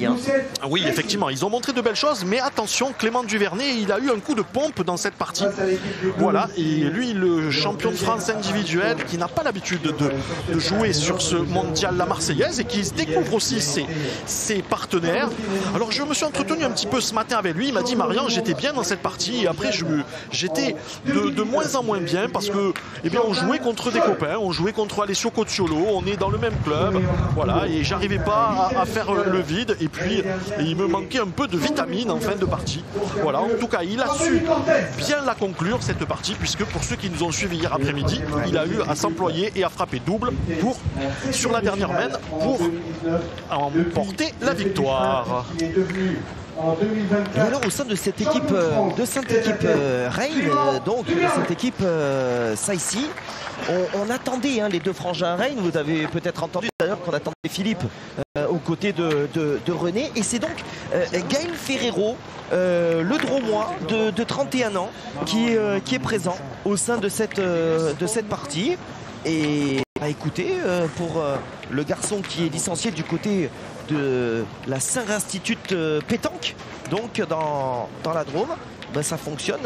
Hein. Oui, effectivement, ils ont montré de belles choses, mais attention, Clément Duvernay, il a eu un coup de pompe dans cette partie. Voilà, et lui, le champion de France individuel, qui n'a pas l'habitude de jouer sur ce mondial La Marseillaise et qui découvre aussi ses partenaires. Alors, je me suis entretenu un petit peu ce matin avec lui. Il m'a dit, Marian, j'étais bien dans cette partie, et après, j'étais de moins en moins bien parce que, eh bien, on jouait contre des copains, on jouait contre Alessio Cocciolo, on est dans le même club, voilà, et j'arrivais pas à faire le vide, et puis il me manquait un peu de vitamine en fin de partie. Voilà, en tout cas, il a su bien la conclure cette partie, puisque pour ceux qui nous ont suivis hier après-midi, il a eu à s'employer et à frapper double sur la dernière main pour emporter la victoire. Et alors au sein de cette équipe Reign, donc de cette équipe Saïci, on attendait les deux frangins Reign. Vous avez peut-être entendu d'ailleurs qu'on attendait Philippe aux côtés de René. Et c'est donc Gaël Ferrero, le Dromois de 31 ans, qui est présent au sein de cette partie. Et écoutez, pour le garçon qui est licencié du côté de la Saint-Institut Pétanque, donc dans la Drôme, ben ça fonctionne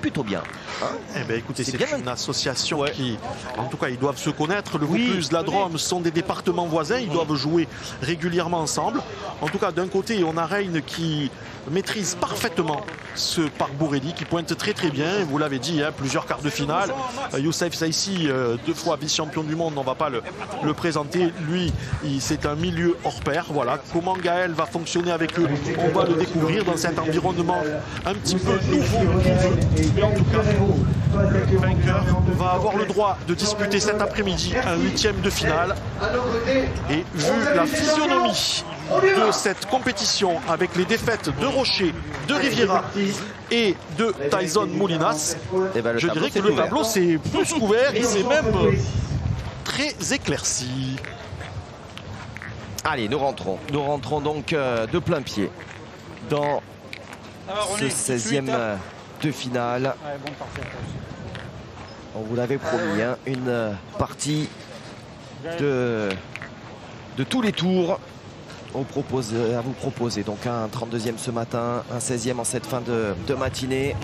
plutôt bien. Hein, eh ben écoutez, c'est une association qui, en tout cas, ils doivent se connaître. Le Vaucluse, la Drôme sont des départements voisins, ils doivent jouer régulièrement ensemble. En tout cas, d'un côté, on a Reign qui maîtrise parfaitement ce parc Bourrelli, qui pointe très très bien. Vous l'avez dit, plusieurs quarts de finale. Youssef Saïssi, 2 fois vice-champion du monde, on ne va pas le présenter. Lui, c'est un milieu hors pair. Voilà. Comment Gaël va fonctionner avec eux, on va le découvrir dans cet environnement un petit peu nouveau. Mais en tout cas, le vainqueur va avoir le droit de disputer cet après-midi un 8e de finale. Et vu la physionomie de cette compétition, avec les défaites de Rocher, de Riviera et de Tyson Molinas, je dirais que le tableau c'est plus couvert et c'est même très éclairci. Allez, nous rentrons donc de plein pied dans ce 16e de finale. On vous l'avait promis, une partie de tous les tours. À vous proposer donc un 32e ce matin, un 16e en cette fin de matinée.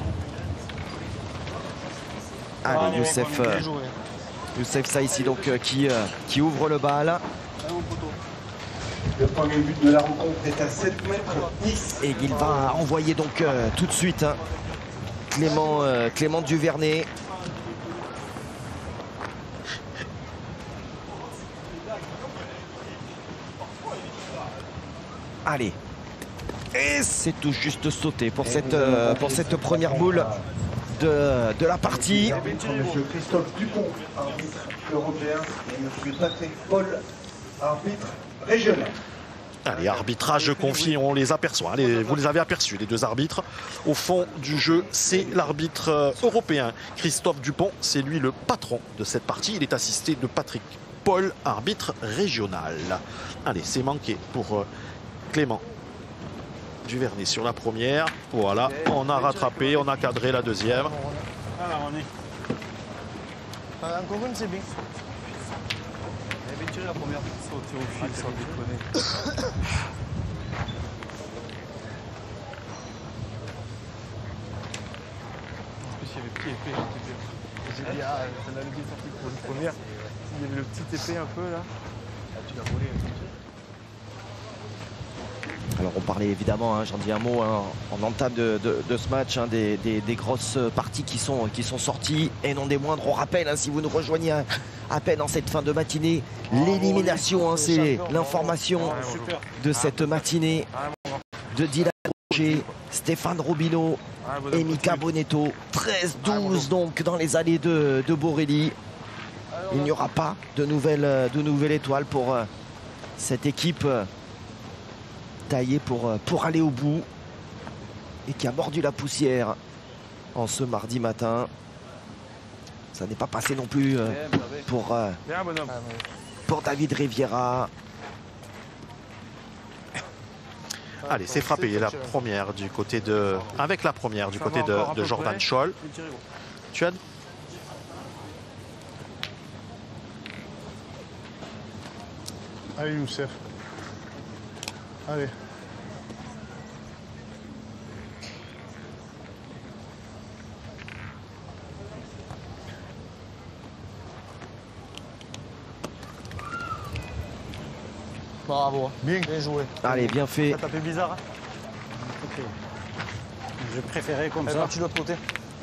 Allez, Youssef Saïssi donc qui ouvre le bal. Le premier but de la rencontre est à 7 mètres 10. Et il va envoyer donc tout de suite Clément Duvernay. Allez, et c'est tout juste sauté pour cette première boule de la partie. Monsieur Christophe Dupont, arbitre européen, et monsieur Patrick Paul, arbitre régional. Allez, arbitrage confié, on les aperçoit. Vous les avez aperçus, les deux arbitres. Au fond du jeu, c'est l'arbitre européen Christophe Dupont. C'est lui le patron de cette partie. Il est assisté de Patrick Paul, arbitre régional. Allez, c'est manqué pour Clément Duvernay sur la première. Voilà, on a rattrapé, on a cadré la deuxième. Alors on est. Encore une, c'est bien. Elle avait tiré la première. Sauter au fil, sans déconner. En plus, il y avait petit épée. J'ai dit, ça l'avait bien sorti pour une première. Il y avait le petit épée un peu là. Tu l'as volé un petit peu. Alors on parlait évidemment, j'en dis un mot en entame de ce match, des grosses parties qui sont sorties et non des moindres. On rappelle, si vous nous rejoignez à peine en cette fin de matinée, l'élimination, c'est l'information de cette matinée de Dylan Rocher, Stéphane Robineau et Mika Bonetto. 13-12 donc dans les allées de Bourrelli. Il n'y aura pas de nouvelle étoile pour cette équipe taillé pour aller au bout et qui a mordu la poussière en ce mardi matin. Ça n'est pas passé non plus pour David Riviera. Allez, c'est frappé. Et la première du côté de... Avec la première du côté de Jordan Scholl. Tu as... Allez, Youssef. Allez. Bravo. Bien joué. Allez, bien fait. Ça t'a fait bizarre, hein? J'ai préféré comme ça. Parti de l'autre côté.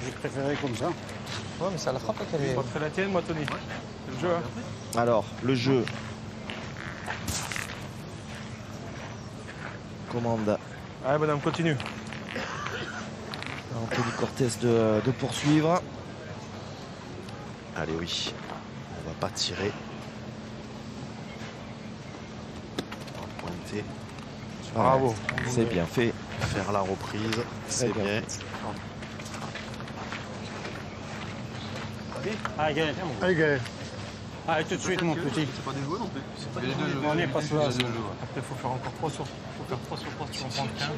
J'ai préféré comme ça. Ouais, mais ça la frappe qu'elle est. Moi, je fais la tienne, moi, Tony. C'est le jeu, hein. Alors, le jeu. Commande. Allez, bonhomme, continue. Anthony Cortez de poursuivre. Allez, oui. On va pas tirer. On va pointer. Bravo. C'est bien fait. Faire la reprise. C'est bien. bien. Allez, Gaël. Allez, Gaël. Allez, tout de suite, mon petit. C'est pas des jouets non plus. C'est pas Les deux jeux. On n'est pas sur la zone. Après, il faut faire encore 3 sur 3 sur 3 si on prend 15.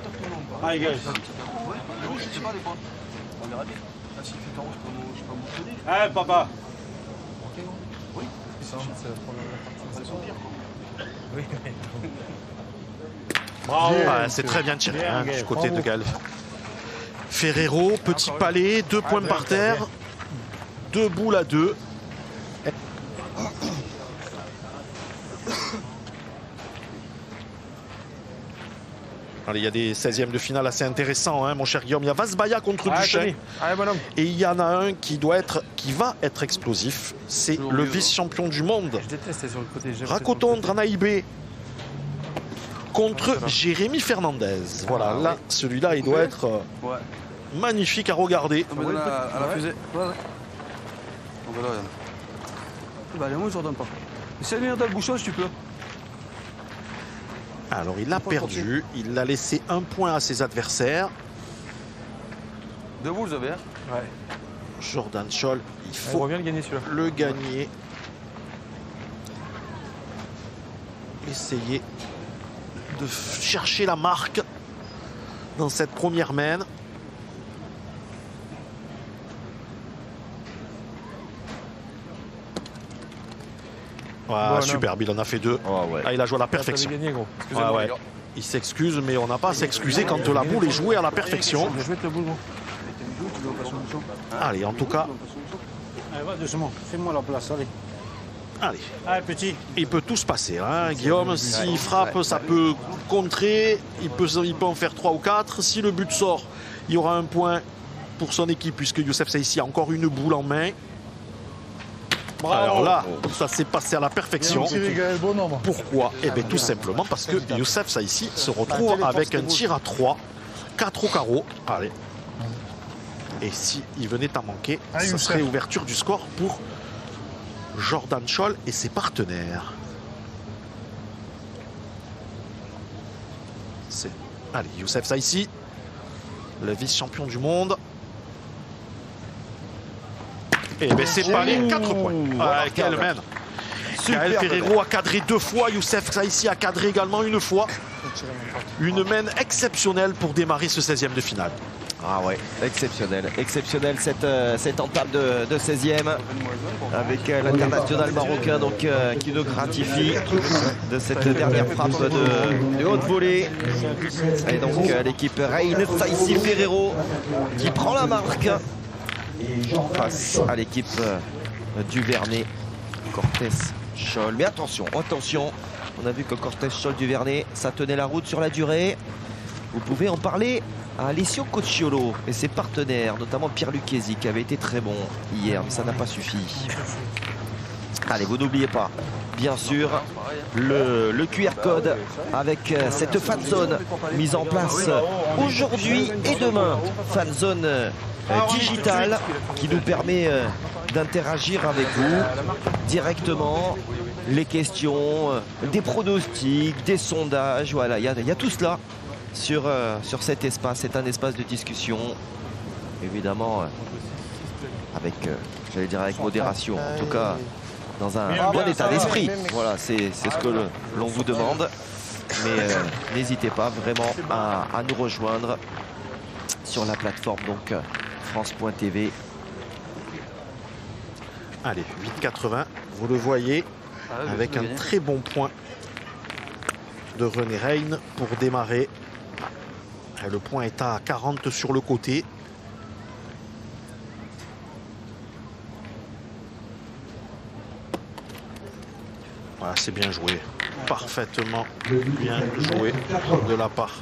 Allez, Gaël. Je sais pas des fois. On verra bien. Là, s'il fait carreau, je peux m'entraîner. Allez, papa. Oui. C'est la première partie. Oui, mais. Bravo. Ah, c'est très bien tiré hein, du côté de Gaël. Ferrero, petit palais, 2 points par terre. 2 boules à 2. Allez, il y a des 16e de finale assez intéressants, hein, mon cher Guillaume. Il y a Vasbaya contre Duchesne. Allez, bonhomme. Et il y en a un qui va être explosif. C'est le vice-champion du monde. Je déteste sur le côté. Rakoton Dranaïbé contre Jérémy Fernandez. Voilà, là, celui-là, il doit être magnifique à regarder. À la fusée. Ouais. On va là, Yann. Bah, allez, moi, je redonne pas. Essaye de venir dans le bouchon si tu peux. Alors, il a perdu. Il a laissé 1 point à ses adversaires. 2 boules, vous avez. Ouais. Jordan Scholl, il On faut revient le gagner celui-là. le gagner. Essayer de chercher la marque dans cette première main. Ah, superbe, il en a fait 2. Oh, ouais. Ah, il a joué à la perfection. Gagné, gros. Ah, ouais. Il s'excuse, mais on n'a pas à s'excuser quand la boule est jouée à la perfection. Je vais te le boule, gros. Allez, en tout cas, Allez, va doucement. Fais-moi la place, allez. allez. Allez, petit. Il peut tout se passer, hein, Guillaume. S'il frappe, ça peut contrer. Il peut en faire 3 ou 4. Si le but sort, il y aura 1 point pour son équipe, puisque Youssef Saïssi a encore une boule en main. Alors là, ça s'est passé à la perfection. Pourquoi? Eh bien, tout simplement parce que Youssef Saïssi se retrouve avec un tir à 3, 4 au carreau. Allez. Et s'il venait à manquer, ce serait ouverture du score pour Jordan Scholl et ses partenaires. Allez, Youssef Saïssi, le vice-champion du monde. Et bien c'est pas les 4 points. Ah, quelle main. Gaël Ferrero a cadré 2 fois, Youssef Saïssi a cadré également 1 fois. Une main exceptionnelle pour démarrer ce 16e de finale. Ah ouais, exceptionnel. Exceptionnel cette entame de 16e avec l'international marocain donc, qui nous gratifie de cette dernière frappe de haute volée. Et donc l'équipe Reine Saïssi Ferrero qui prend la marque face à l'équipe Duvernay, Cortez Scholl. Mais attention, attention, on a vu que Cortez Scholl Duvernay, ça tenait la route sur la durée. Vous pouvez en parler à Alessio Cocciolo et ses partenaires, notamment Pierre Lucchesi qui avait été très bon hier, mais ça n'a pas suffi. Allez, vous n'oubliez pas, bien sûr, le QR code avec cette fan zone mise en place aujourd'hui et demain. Fan zone digitale qui nous permet d'interagir avec vous directement. Les questions, des pronostics, des sondages, voilà, il y a tout cela sur cet espace. C'est un espace de discussion, évidemment, avec, j'allais dire avec modération, en tout cas dans un bon état d'esprit. Voilà, c'est ce que l'on vous demande. Mais n'hésitez pas vraiment à nous rejoindre sur la plateforme donc France.tv. Allez, 8,80, vous le voyez, avec un très bon point de René Reine pour démarrer. Le point est à 40 sur le côté. Voilà, c'est bien joué. parfaitement bien joué de la part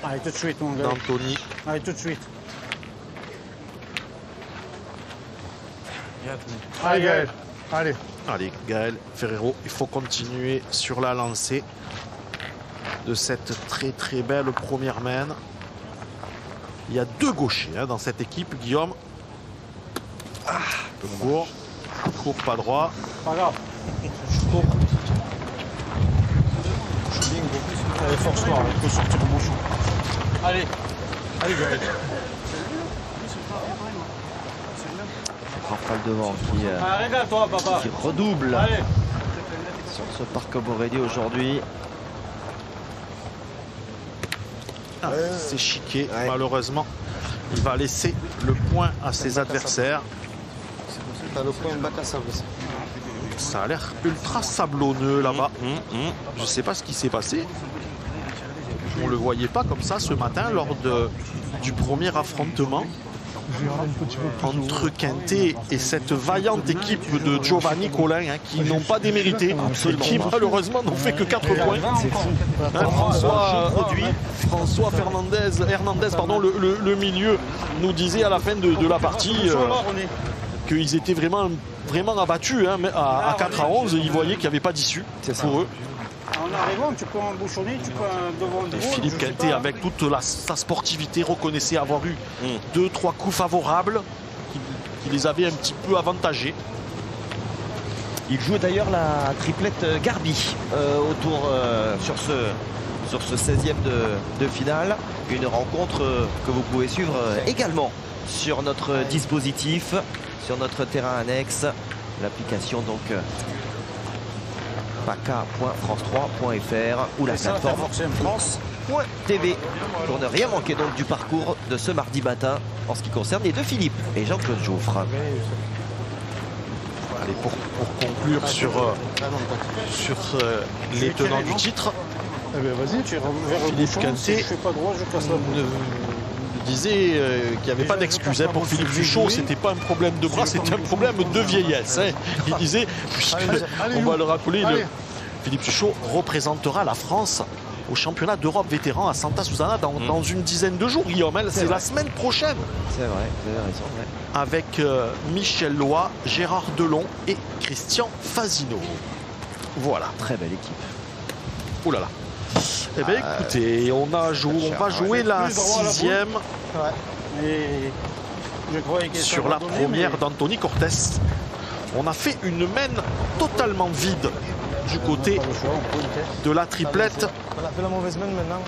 Allez, tout de suite, mon gars. d'Anthony. Allez, tout de suite. Allez, Gaël. Allez. Allez, Gaël Ferrero, il faut continuer sur la lancée de cette très très belle première main. Il y a 2 gauchers hein, dans cette équipe, Guillaume. Un peu court, pas droit. Pas grave. Cours. Allez, force-toi, il faut sortir le bouchon. Allez. Allez, Gaël. Rafale devant Régale-toi, papa. qui redouble Allez. sur ce parc Borelli aujourd'hui. C'est chiqué, Ouais. malheureusement. Il va laisser le point à ses adversaires. T'as le point de bac à sable. Ça a l'air ultra sablonneux là-bas. Je ne sais pas ce qui s'est passé. On ne le voyait pas comme ça ce matin lors du premier affrontement entre Quintet et cette vaillante équipe de Giovanni Collin hein, qui n'ont pas démérité et qui malheureusement n'ont fait que 4 points. C'est fou. François Hernandez, pardon, le milieu, nous disait à la fin de la partie qu'ils étaient vraiment abattus hein, mais à 4-11. Ils voyaient qu'il n'y avait pas d'issue pour eux. En arrivant, tu peux embouchonner, tu peux devant le Et gros, Philippe je sais Quintet, pas. avec toute sa sportivité, reconnaissait avoir eu 2-3 coups favorables qui les avaient un petit peu avantagés. Il joue d'ailleurs la triplette Garbi sur ce 16e de finale. Une rencontre que vous pouvez suivre également sur notre dispositif, sur notre terrain annexe. L'application donc paca.france3.fr ou la plateforme France.tv pour ne rien manquer donc du parcours de ce mardi matin en ce qui concerne les deux Philippe et Jean-Claude Jouffre. Allez, pour conclure sur les tenants du titre, Eh bien, vas-y, tu vers le Philippe bouchon. Quintet Si je fais pas droit, je casse la bouche. disait qu'il n'y avait pas d'excuse hein, pour Philippe Suchot, c'était pas un problème de bras, c'était un problème de vieillesse. Hein. Il disait, on va le rappeler, Philippe Suchot représentera la France au championnat d'Europe vétéran à Santa Susana dans une dizaine de jours, Guillaume. C'est la semaine prochaine. C'est vrai, vous avez raison. Ouais. Avec Michel Loy, Gérard Delon et Christian Fazino. Voilà. Très belle équipe. Oh là là. Eh bien écoutez, on va jouer la 6e Et je croyais que ça sur va la donner, première mais- d'Anthony Cortés. On a fait une main totalement vide du côté Pas le choix, on peut le faire. de la triplette. On a fait la mauvaise main maintenant.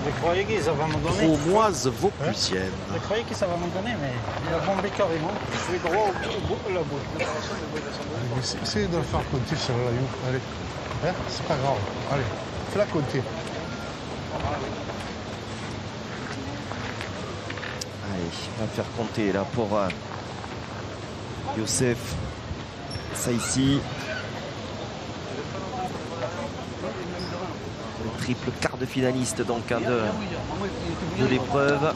Je croyais qu'ils avaient me donner. Aumoise Vauclusienne. Je croyais qu'ils avaient me donner, mais il a bombé carrément. Je suis droit au bout de la boule. Essayez de le faire compter sur la You. Allez. Hein, c'est pas grave. Allez. Fais-la compter. Allez, on va faire compter là pour Youssef Saïssi. Le triple quart de finaliste donc hein, de l'épreuve.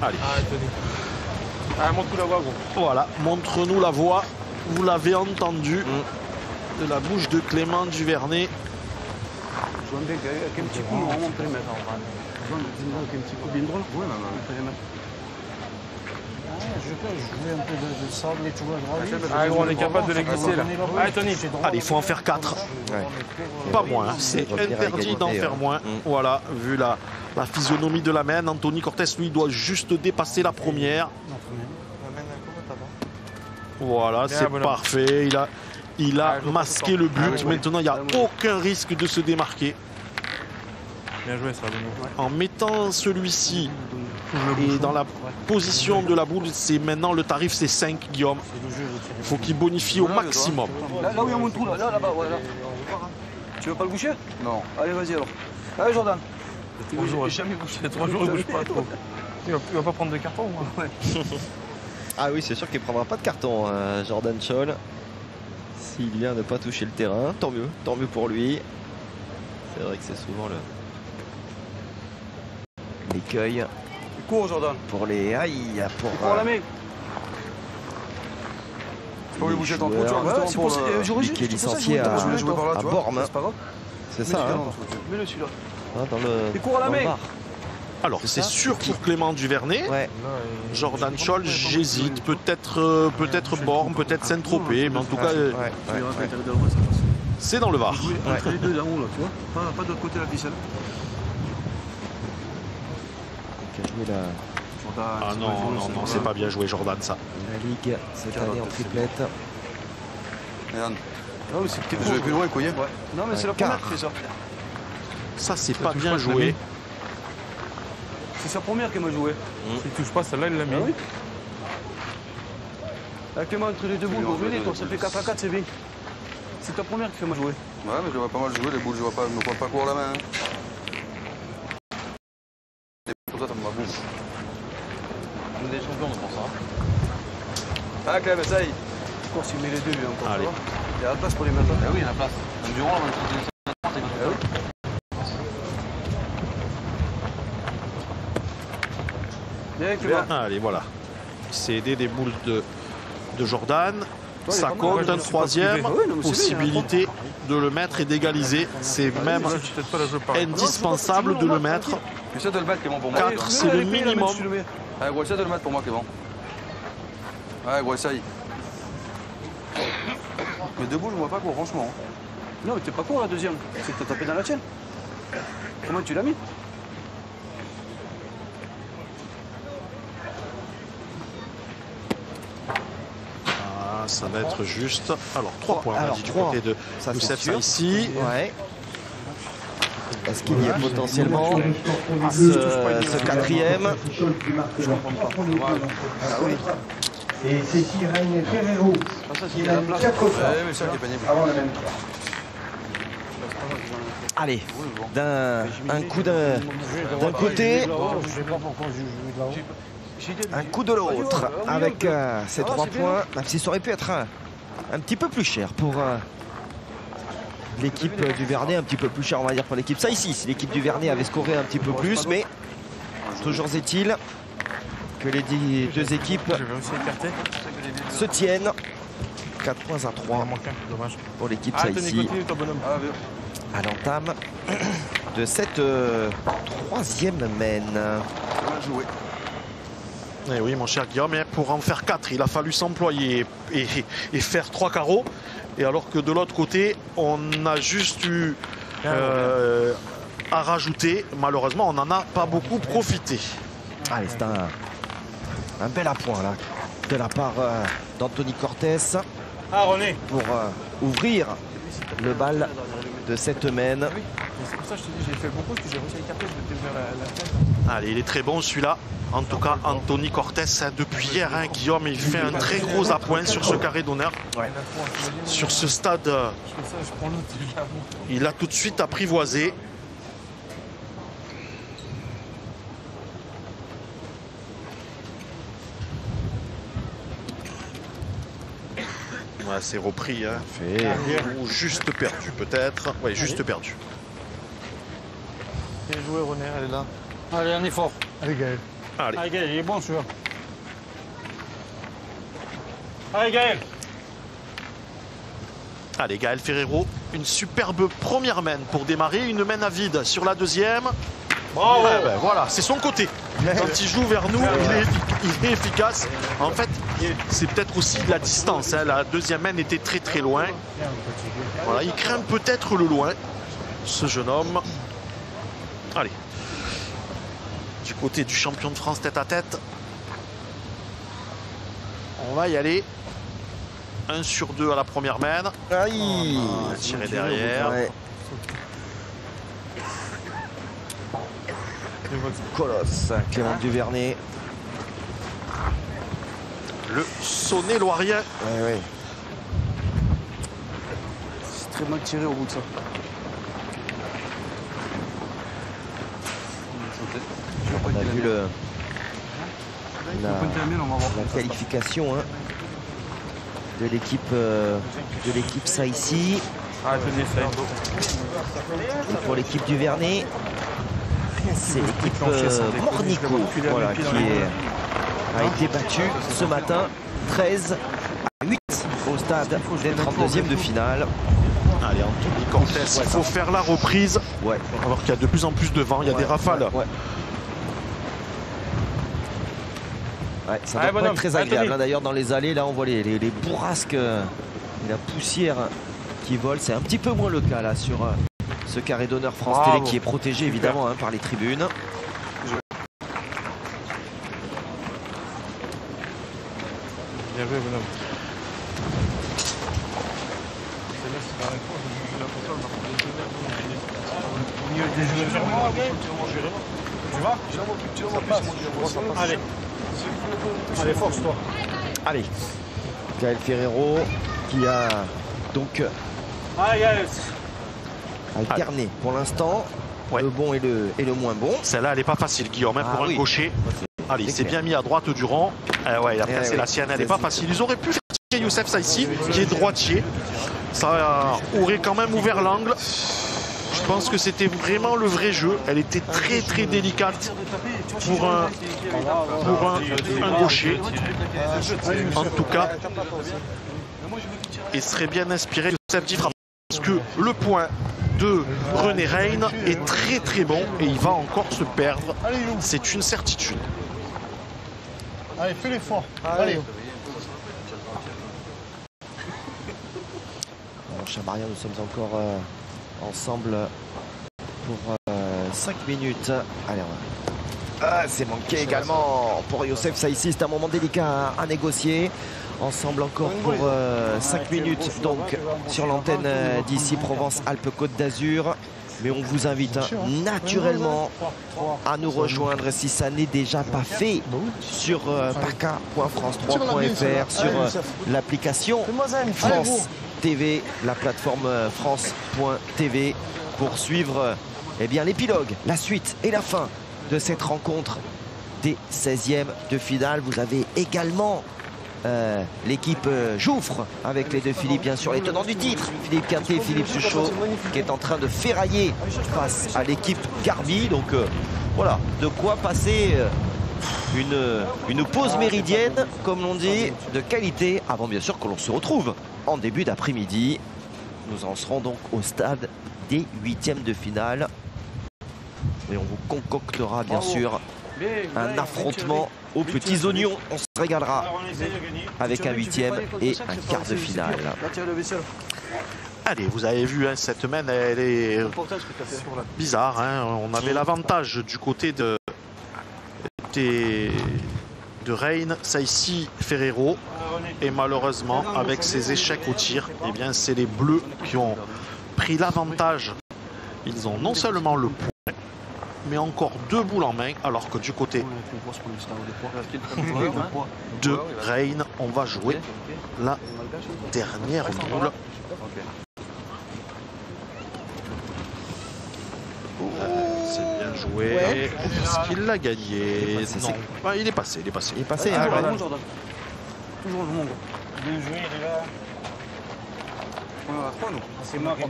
Allez, montre-nous la voix, gros. voilà, montre-nous la voix. Vous l'avez entendu de la bouche de Clément Duvernay. Je vois bien qu'avec un petit coup, on peut les mettre. Je vois avec un petit coup bien drôle. Oui, on peut les mettre. Je jouais un peu de sable et tout à droite. Ah, gros, on est capable de les glisser là. Allez, Tony. Allez, il faut en faire 4. Pas moins, hein. C'est interdit d'en faire moins. Voilà, vu la physionomie de la main, Anthony Cortés, lui, doit juste dépasser la première. Voilà, c'est bonhomme. parfait. Il a masqué le but. Maintenant, il n'y a aucun risque de se démarquer. Bien joué, ça, Benoît. En mettant celui-ci et dans la position de la boule, c'est maintenant le tarif, c'est 5, Guillaume. Il faut qu'il bonifie au maximum. Là où il y a mon trou, là-bas, voilà. Tu veux pas le boucher? Non. Allez, vas-y alors. Allez, Jordan. Bonjour. J'ai jamais bouché. 3 jours, il bouge pas trop. Il va pas prendre de carton, moi. Ah oui, c'est sûr qu'il ne prendra pas de carton, Jordan Scholl. S'il vient ne pas toucher le terrain, tant mieux pour lui. C'est vrai que c'est souvent l'écueil Cours, Jordan. pour les... Aïe, pour Pour la main. Faut lui bouger ton trou, tu vois, qui est licencié à Bormes. C'est pas grave. C'est ça, hein. Mets-le celui-là. Dans le. Il court à la main. Alors c'est sûr pour Clément Duvernay. Ouais. Jordan Scholl, j'hésite. Peut-être Bormes, peut-être Saint-Tropez, mais en tout cas, c'est dans le Var. Entre les deux là haut, là, tu vois. Pas de l'autre côté de la ficelle. Qui a joué la Ah non, c'est pas bien joué Jordan ça. Ligue cette année en triplette. Je vais plus loin, Couillet. Non, mais c'est la première qui fait ça. Ça c'est pas bien joué. C'est sa première qui m'a joué. S'il touche pas, celle-là, il l'a mis. Avec les mains entre les deux boules, venez, toi, ça fait 4 à 4, c'est bien. C'est ta première qui fait moi jouer. Ouais, mais je vois pas mal jouer, les boules, je vois pas, me prends pas court la main. Pour ça, ça me va boum. On est des champions, on pense ça. Ah, Clem, essaye. Je pense qu'il met les deux, lui, encore. Allez. Il y a la place pour les mettre. Ah oui, il y a la place. Même Durand, on va le Bien, Clément. Allez, voilà. C'est aidé des boules de Jordan. Ça compte un troisième. Possibilité de le mettre et d'égaliser. C'est même indispensable de le mettre. J'essaie de le mettre, Clément, pour moi. 4, c'est le minimum. Allez, gros, essaie de le mettre pour moi, Clément. Ouais, gros, essaye. Mais debout, je vois pas, gros, franchement. Non, mais t'es pas court la deuxième. C'est que t'as tapé dans la tienne. Comment tu l'as mis? Ça va être juste. Alors 3 points, on a dit du côté de Youssef Saïssi. Ouais. Est-ce qu'il y a potentiellement ce quatrième? Et c'est Irène Ferrero qui a 4 fois avant la même. Allez, un coup d'un côté, un coup de l'autre, avec ces 3 points, même si ça aurait pu être un petit peu plus cher pour l'équipe du Vernet, un petit peu plus cher on va dire pour l'équipe. Ça ici, si l'équipe du Vernet avait scoré un petit peu plus, mais toujours est-il que les deux équipes se tiennent. 4 points à 3 pour l'équipe ça ici à l'entame de cette troisième mène. Eh oui, mon cher Guillaume, pour en faire 4, il a fallu s'employer et faire 3 carreaux. Et alors que de l'autre côté, on a juste eu à rajouter. Malheureusement, on n'en a pas beaucoup profité. Allez, c'est un bel appoint là, de la part d'Anthony Cortés pour ouvrir le bal de cette mène. C'est pour ça que je te dis, j'ai fait beaucoup, parce que j'ai réussi à écarter, je vais devenir la Allez, il est très bon celui-là. En tout cas, Anthony Cortés, depuis hier, hein, Guillaume, il fait un très gros appoint sur ce carré d'honneur. Ouais. Sur ce stade, il a tout de suite apprivoisé. Ouais, c'est repris, hein. Ou juste perdu, peut-être. Oui, juste perdu. Bien joué, René, elle est là. Allez, on est fort. Allez, Gaël. Allez. Allez, Gaël, il est bon celui-là. Allez, Gaël. Allez, Gaël Ferrero, une superbe première mène pour démarrer. Une mène à vide sur la deuxième. Bravo. Ouais, ben, voilà, c'est son côté. Quand il joue vers nous, il est efficace. En fait, c'est peut-être aussi la distance. Hein. La deuxième mène était très très loin. Voilà, il craint peut-être le loin, ce jeune homme. Allez. Du côté du champion de France tête à tête. On va y aller. 1 sur 2 à la première mène. Aïe, tiré derrière. Ouais. Colosse, Clément Duvernay. Le Saône-et-Loirien. Ouais. C'est très mal tiré au bout de ça. On a vu la qualification hein, de l'équipe Saïssi. Et pour l'équipe du Vernet, c'est l'équipe Mornico voilà, qui a été battue ce matin 13 à 8 au stade des 32e de finale. Allez, Anthony Cortés, il faut faire la reprise. Ouais. Alors qu'il y a de plus en plus de vent, il y a des rafales. Ouais. Ouais, ça doit pas être très agréable. Hein. D'ailleurs, dans les allées, là, on voit les bourrasques et la poussière qui vole. C'est un petit peu moins le cas là sur ce carré d'honneur France Télé qui est protégé évidemment par les tribunes. Bien joué, bonhomme. Celle-là, c'est la réponse. Je la console, au milieu des joueurs. Tu vas? Allez. Allez, force-toi. Allez. Gaël Ferrero qui a donc alterné pour l'instant le bon et le moins bon. Celle-là, elle n'est pas facile, Guillaume, pour un gaucher. Allez, il s'est bien mis à droite Durand. Ouais, après, c'est la sienne, elle n'est pas facile. Ils auraient pu faire tirer Youssef Saïssi, qui est droitier. Ça aurait quand même ouvert l'angle. Je pense que c'était vraiment le vrai jeu. Elle était très très délicate pour un gaucher. En tout cas, il serait bien inspiré de Youssef Difra. Parce que le point de René Reine est très très bon et il va encore se perdre. C'est une certitude. Allez, fais l'effort. Allez. Alors, cher Marion, nous sommes encore ensemble pour 5 minutes. Allez, c'est manqué également pour Youssef Saïssi. C'est un moment délicat à négocier. Ensemble encore pour 5 minutes donc sur l'antenne d'ici Provence-Alpes-Côte d'Azur. Mais on vous invite naturellement à nous rejoindre si ça n'est déjà pas fait sur parka.france3.fr, sur l'application France TV, la plateforme France.tv pour suivre l'épilogue, la suite et la fin de cette rencontre des 16e de finale. Vous avez également l'équipe Jouffre avec les deux Philippe, bien sûr, les tenants du titre, Philippe Quintet et Philippe Suchot, qui est en train de ferrailler face à l'équipe Garbi. Donc voilà, de quoi passer une pause méridienne, comme l'on dit, de qualité, avant bien sûr que l'on se retrouve en début d'après-midi. Nous en serons donc au stade des 8e de finale. Et on vous concoctera bien sûr un affrontement aux petits oignons. On se régalera avec un 8e et un quart de finale. Allez, vous avez vu, cette semaine, elle est bizarre. On avait l'avantage du côté de Reine, Saïssi, Ferrero. Et malheureusement, avec ces échecs au tir, c'est les Bleus qui ont pris l'avantage. Ils ont non seulement le point, mais encore 2 boules en main, alors que du côté de Reine, on va jouer la dernière boule. C'est bien joué. Est-ce qu'il l'a gagné? Non. Il est passé, il est passé. Il est passé, Toujours le monde.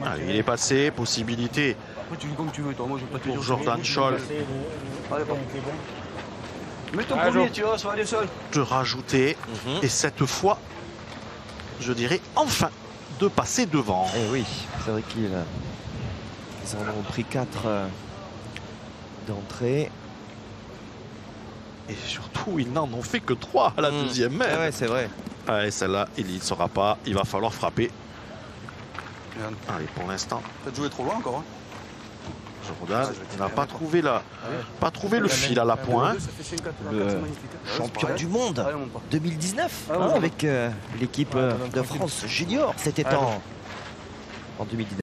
Allez, il est passé, possibilité tu joues comme tu veux, toi. Moi, je peux te pour Jordan Scholl mets ton premier, tu vois, aller seul. de rajouter. Et cette fois, je dirais enfin de passer devant. Et oui, c'est vrai qu'ils en ont pris 4 d'entrée. Et surtout, ils n'en ont fait que 3 à la deuxième même. Ouais, c'est vrai. Allez, celle-là, il ne sera pas. Il va falloir frapper. Allez, pour l'instant. Peut-être jouer trop loin encore. Jordan n'a pas trouvé le fil à la pointe. Le champion du monde 2019 avec l'équipe de France Junior. C'était en 2019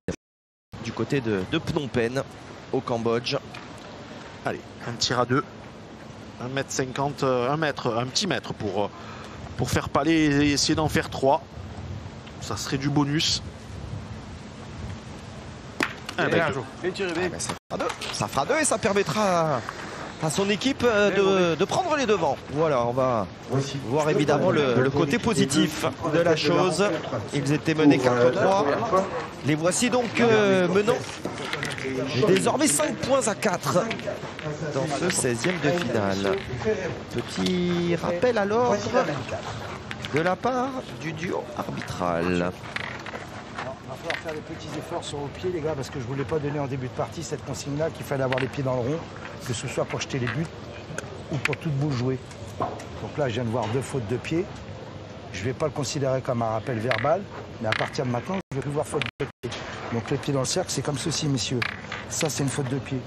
du côté de Phnom Penh au Cambodge. Allez, un tir à 2. 1m50, un petit mètre pour faire palais et essayer d'en faire 3. Ça serait du bonus. Ça fera 2 et ça permettra à son équipe de prendre les devants. Voilà, on va voir évidemment le côté positif de la chose. Ils étaient menés 4-3. Les voici donc menant désormais 5 points à 4 dans ce 16e de finale. Petit rappel à l'ordre. de la part du duo arbitral. Alors, il va falloir faire des petits efforts sur vos pieds, les gars, parce que je ne voulais pas donner en début de partie cette consigne-là qu'il fallait avoir les pieds dans le rond, que ce soit pour jeter les buts ou pour toute boule jouée. Donc là, je viens de voir 2 fautes de pied. Je ne vais pas le considérer comme un rappel verbal, mais à partir de maintenant, je ne vais plus voir faute de pied. Donc les pieds dans le cercle, c'est comme ceci, messieurs. Ça, c'est une faute de pied.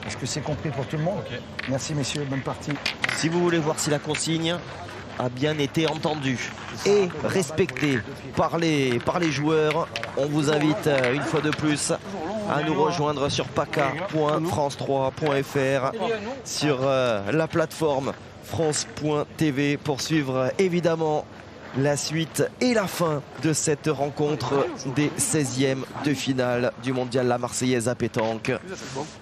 Est-ce que c'est compris pour tout le monde? Merci, messieurs. Bonne partie. Si vous voulez voir si la consigne a bien été entendue et respectée par les joueurs, on vous invite une fois de plus à nous rejoindre sur paca.france3.fr, sur la plateforme France.tv pour suivre évidemment la suite et la fin de cette rencontre des 16e de finale du mondial La Marseillaise à pétanque.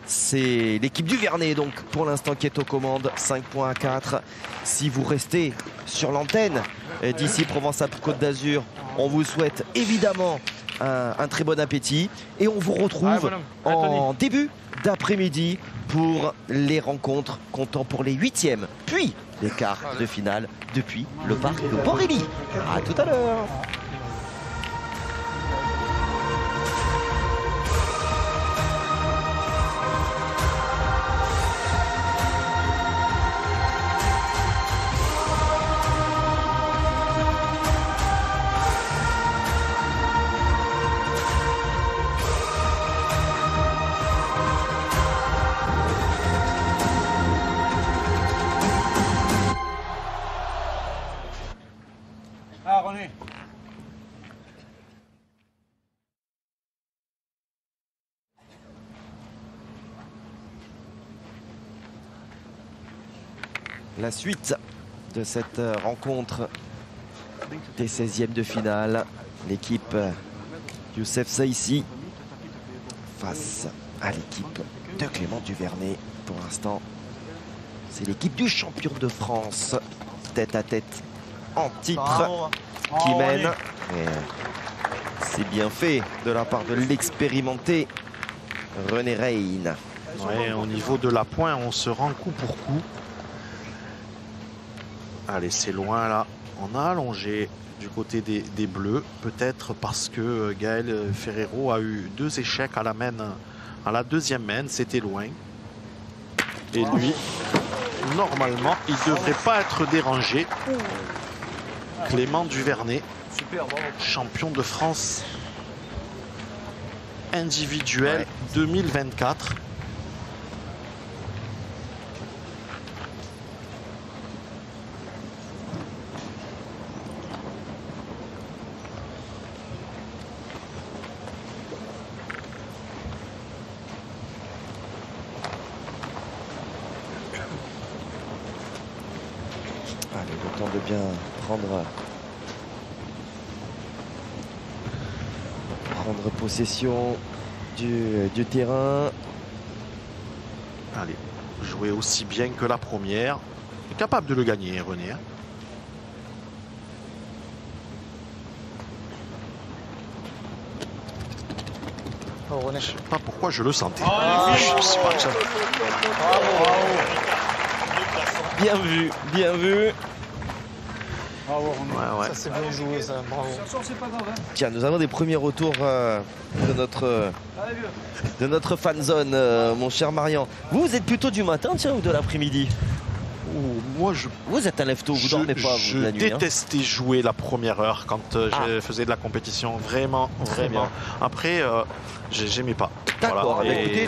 C'est l'équipe du Vernet donc pour l'instant qui est aux commandes, 5 points à 4. Si vous restez sur l'antenne d'ici Provence-Alpes-Côte d'Azur, on vous souhaite évidemment un très bon appétit et on vous retrouve en début d'après-midi pour les rencontres comptant pour les 8e puis les quarts de finale depuis le parc de Borelli. À tout à l'heure. Ah, René. La suite de cette rencontre des 16e de finale. L'équipe Youssef Saïssi face à l'équipe de Clément Duvernay. Pour l'instant, c'est l'équipe du champion de France tête à tête en titre qui mène. C'est bien fait de la part de l'expérimenté René Reine. Ouais, au niveau de la pointe, on se rend coup pour coup. Allez, c'est loin là. On a allongé du côté des Bleus, peut-être parce que Gaël Ferrero a eu 2 échecs à la à la 2e main, c'était loin. Et lui, normalement, il ne devrait pas être dérangé. Clément Duvernay, champion de France individuel 2024. Allez, le temps de bien prendre possession du terrain. Allez, jouer aussi bien que la première. Il est capable de le gagner, René. Oh, René. Je sais pas pourquoi je le sentais. Je sais pas que ça... Bien vu, bien vu. Bravo, René. Ouais. Ça, c'est bien joué, ça. Bravo. Tiens, nous avons des premiers retours de notre fan zone, mon cher Marian. Vous êtes plutôt du matin, tiens, ou de l'après-midi? Moi, vous êtes un lève-tôt, vous dormez pas vous, de la nuit. Je détestais jouer la première heure quand je faisais de la compétition. Vraiment. Après, j'aimais pas. D'accord, voilà. Écoutez,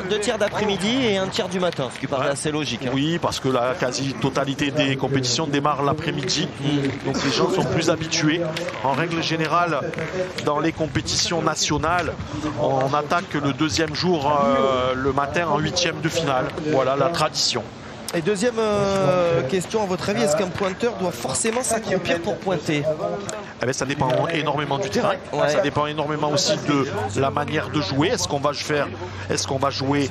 deux tiers d'après-midi et un tiers du matin, ce qui paraît assez logique. Hein. Oui, parce que la quasi-totalité des compétitions démarre l'après-midi. Donc les gens sont plus habitués. En règle générale, dans les compétitions nationales, on attaque le 2e jour le matin en 8e de finale. Voilà la tradition. Et deuxième question, à votre avis, est-ce qu'un pointeur doit forcément s'accroupir pour pointer? Eh bien, ça dépend énormément du terrain. Ouais. Ça dépend énormément aussi de la manière de jouer. Est-ce qu'on va jouer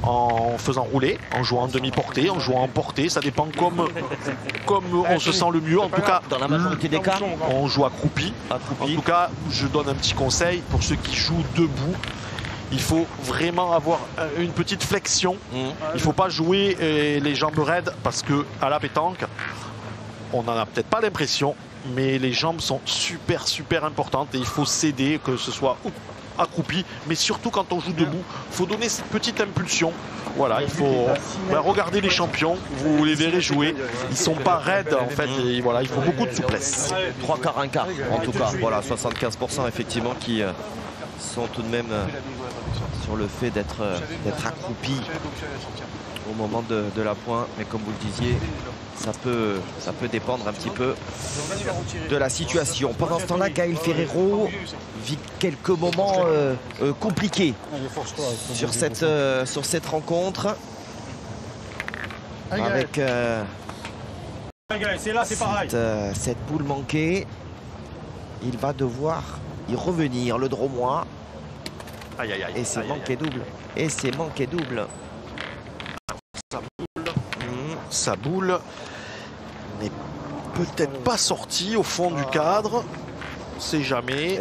en faisant rouler, en jouant en demi-portée, en jouant en portée? Ça dépend comme on se sent le mieux. En tout cas, dans la majorité des cas, on joue accroupi. En tout cas, je donne un petit conseil pour ceux qui jouent debout. Il faut vraiment avoir une petite flexion. Il ne faut pas jouer les jambes raides parce que à la pétanque, on n'en a peut-être pas l'impression, mais les jambes sont super importantes et il faut céder, que ce soit accroupi, mais surtout quand on joue debout, il faut donner cette petite impulsion. Voilà, il faut regarder les champions, vous les verrez jouer, ils sont pas raides en fait, et voilà, il faut beaucoup de souplesse. 3 quarts, 1 quart en tout cas, voilà, 75% effectivement qui sont tout de même sur le fait d'être accroupi au moment de la pointe, mais comme vous le disiez, ça peut dépendre un petit peu de la situation. Pendant ce temps-là, Gaël Ferrero vit quelques moments compliqués sur cette rencontre. Avec cette boule manquée, il va devoir y revenir, le Dromois. Et c'est manqué double. Et c'est manqué double. Sa boule n'est peut-être pas sortie au fond du cadre. On sait jamais.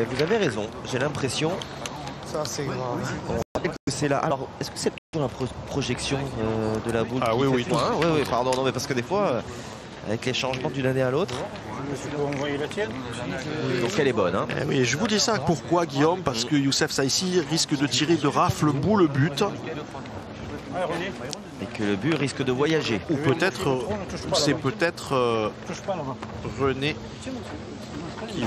Vous avez raison, j'ai l'impression. Ça, c'est grave. C'est là. Alors, est-ce que c'est toujours la projection de la boule? Ah oui, oui. Oui, pardon, non, mais parce que des fois, avec les changements d'une année à l'autre. Donc elle est bonne. Hein. Oui, je vous dis ça. Pourquoi, Guillaume? Parce que Youssef Saïssi risque de tirer de rafle boule but. Et que le but risque de voyager. Ou peut-être, c'est peut-être René qui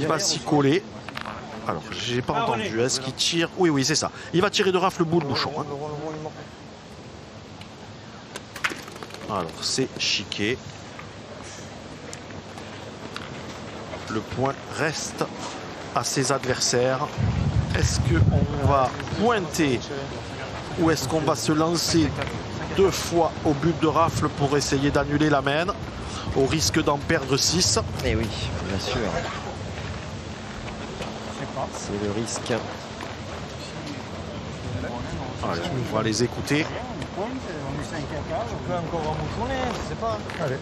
va s'y coller. Alors, j'ai pas entendu. Est-ce qu'il tire? Oui, c'est ça. Il va tirer de rafle boule bouchon. Hein. Alors, c'est chiqué. Le point reste à ses adversaires. Est-ce qu'on va pointer ou est-ce qu'on va se lancer 2 fois au but de rafle pour essayer d'annuler la main au risque d'en perdre 6? Eh oui, bien sûr. C'est le risque. Allez, on va les écouter. On peut encore embouchonner, je sais pas. Allez.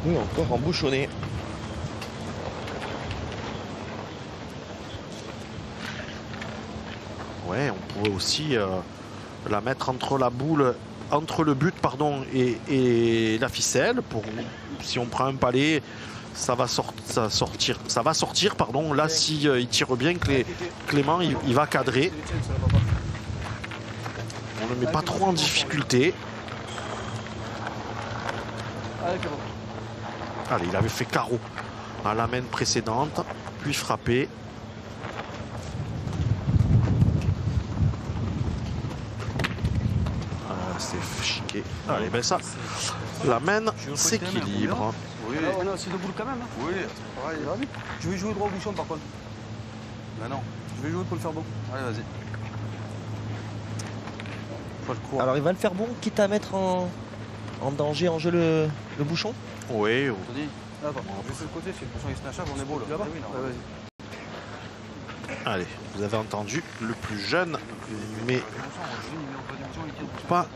On peut encore embouchonner. Ouais, on pourrait aussi la mettre entre la boule, entre le but pardon et la ficelle. Pour si on prend un palais, ça va sortir pardon. Là, si il tire bien, Clément, il va cadrer. On ne met pas trop en difficulté. Allez, il avait fait carreau à la main précédente, puis frappé. C'est chiqué. Allez, ben ça, la main s'équilibre. Oui. On a aussi de boules quand même. Hein. Oui. Ouais, je vais jouer droit au bouchon par contre. Ben non, je vais jouer pour le faire bon. Allez, vas-y. Alors il va le faire bon, quitte à mettre en danger, en jeu le bouchon. Oui. D'accord. Juste le côté, si le bouchon il se n'achève, on est beau là. Là-bas. Allez, vous avez entendu, le plus jeune, mais pas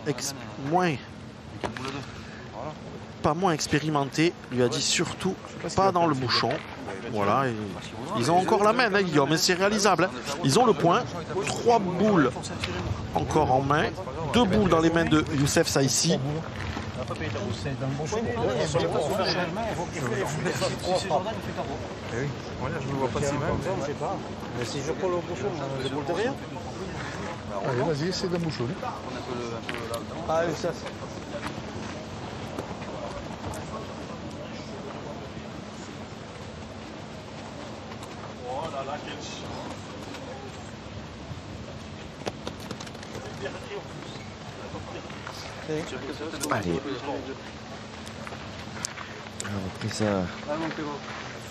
moins expérimenté, lui a dit surtout pas dans le bouchon. Voilà, ils ont encore la main, hein, Guillaume, mais c'est réalisable. Hein. Ils ont le point, 3 boules encore en main, 2 boules dans les mains de Youssef Saïssi. Je ne vois pas si mal. Mais si je prends le bouchon, je boule derrière. Allez, vas-y, essaie d'embouchonner. Ah, ça. Allez. Alors, après ça,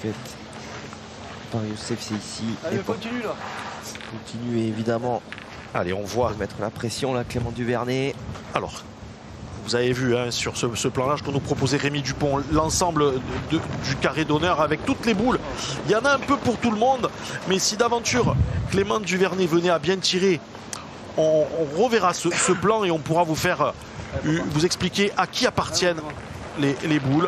fait par Youssef Saïssi. Allez, continue là. Continuer évidemment. Allez, on voit. Mettre la pression là, Clément Duvernay. Alors, vous avez vu hein, sur ce plan-là, que nous proposait Rémi Dupont, l'ensemble du carré d'honneur avec toutes les boules. Il y en a un peu pour tout le monde, mais si d'aventure Clément Duvernay venait à bien tirer, on reverra ce plan et on pourra vous faire vous expliquer à qui appartiennent les boules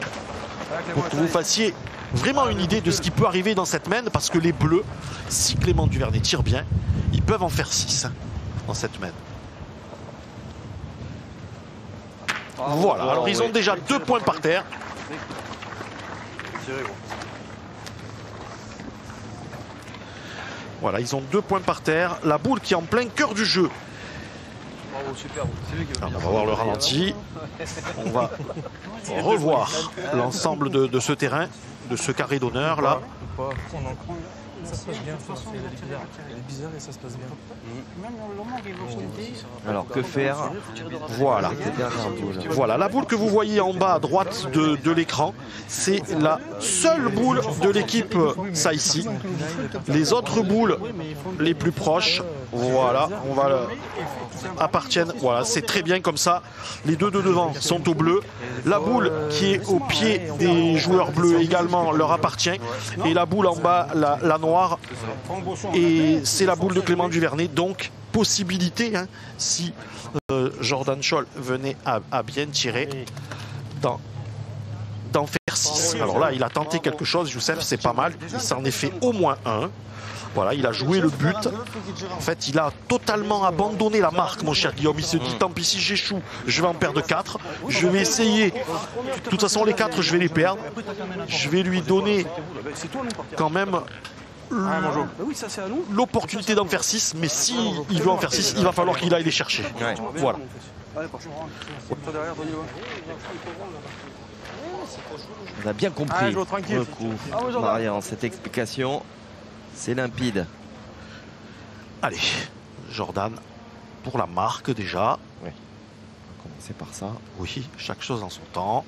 pour que vous fassiez vraiment une idée de ce qui peut arriver dans cette main, parce que les bleus, si Clément Duvernay tire bien, ils peuvent en faire 6 hein, dans cette main. Voilà, alors ils ont déjà 2 points par terre. Voilà, ils ont 2 points par terre. La boule qui est en plein cœur du jeu. Alors, on va voir le ralenti. On va revoir l'ensemble de ce terrain, de ce carré d'honneur là. Ça se passe bien, il est bizarre et ça se passe bien. Alors que faire? Voilà. Voilà, la boule que vous voyez en bas à droite de l'écran, c'est la seule boule de l'équipe Saïci. Les autres boules les plus proches, voilà, on va appartiennent. Voilà, c'est très bien comme ça. Les deux de devant sont au bleu. La boule qui est au pied des joueurs bleus également leur appartient. Et la boule en bas, la noire, et c'est la boule de Clément Duvernay. Donc possibilité, hein, si Jordan Scholl venait à bien tirer, d'en faire 6. Alors là, il a tenté quelque chose, Youssef, c'est pas mal. Il s'en est fait au moins un. Voilà, il a joué le but. En fait, il a totalement abandonné la marque, mon cher Guillaume. Il se dit, tant pis si j'échoue, je vais en perdre 4. Je vais essayer. De toute façon, les 4, je vais les perdre. Je vais lui donner quand même l'opportunité d'en faire 6. Mais s'il veut en faire 6, il va falloir qu'il aille les chercher. Voilà. On a bien compris le coup, Marian, cette explication. C'est limpide. Allez, Jordan pour la marque déjà. Oui. On va commencer par ça. Oui, chaque chose en son temps.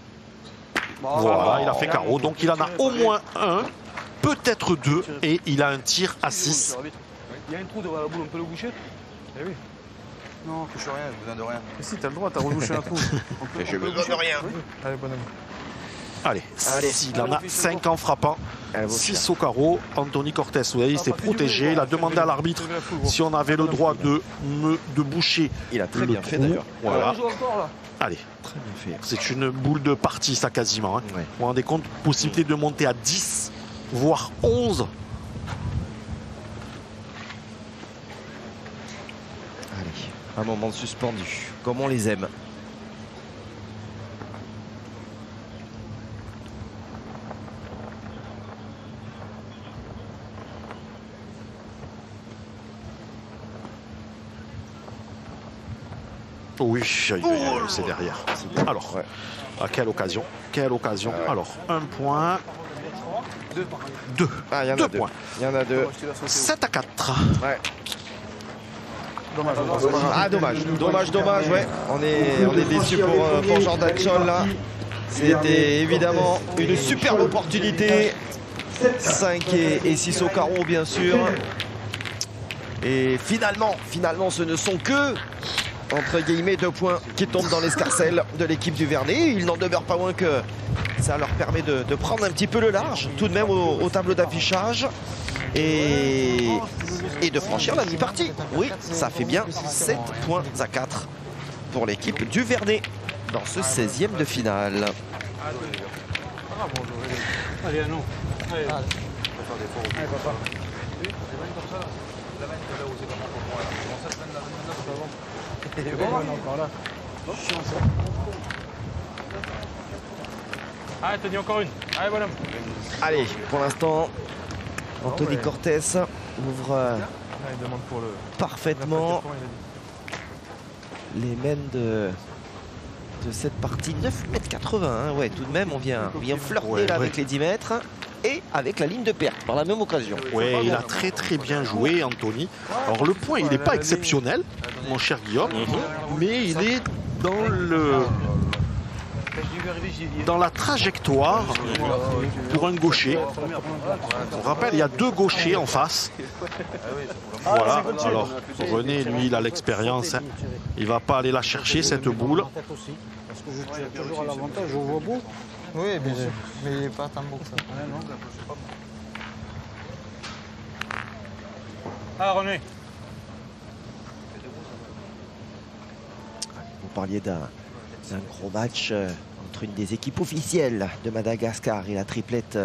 Voilà, il a fait carreau. Donc il en a au moins un, peut-être 2. Et il a un tir à 6. Il y a un trou devant la boule, on peut le boucher? Eh oui. Non, je touche rien, j'ai besoin de rien. Mais si, t'as le droit, t'as rebouché un trou. J'ai besoin de rien. Allez, bonhomme. Allez, il en a 5 en frappant, 6 au carreau. Anthony Cortés, vous voyez, il s'est protégé. Il a demandé à l'arbitre si on avait le droit de boucher. Il a très bien fait d'ailleurs. Voilà. Allez, très bien fait. C'est une boule de partie, ça quasiment. Hein. Ouais. Vous vous rendez compte, possibilité de monter à 10, voire 11. Allez, un moment suspendu, comme on les aime. Oui, c'est derrière. Alors, à quelle occasion? Quelle occasion? Alors, 1 point. 2. Ah, il y en a 2 deux. points. Il y en a 2. 7-4. Ouais. Dommage, ouais. On est déçus pour Jordan Scholl là. C'était évidemment une superbe opportunité. 5 et 6 au carreau, bien sûr. Et finalement, ce ne sont que, entre guillemets, 2 points qui tombent dans l'escarcelle de l'équipe du Vernet. Il n'en demeure pas moins que ça leur permet de prendre un petit peu le large, tout de même au tableau d'affichage. Et de franchir la mi-partie. Oui, ça fait bien 7 points à 4 pour l'équipe du Vernet dans ce 16e de finale. Allez, non. Allez, papa. Ah, t'as dit encore une. Allez, bonhomme. Allez, pour l'instant, Anthony Cortés ouvre parfaitement les mènes de cette partie. 9,80 m, ouais, tout de même, on vient flirter là avec les 10 mètres et avec la ligne de perte par la même occasion. Oui, il a très bien joué, Anthony. Alors le point, il n'est pas exceptionnel, mon cher Guillaume, mais il est dans la trajectoire pour un gaucher. On rappelle, il y a 2 gauchers en face. Voilà, alors René, lui, il a l'expérience. Hein. Il ne va pas aller la chercher, cette boule. Parce que je tire toujours à l'avantage, je vois beau. Oui, bien sûr. Mais il n'est pas tant beau que ça. Ah, René. Vous parliez d'un gros match entre une des équipes officielles de Madagascar et la triplette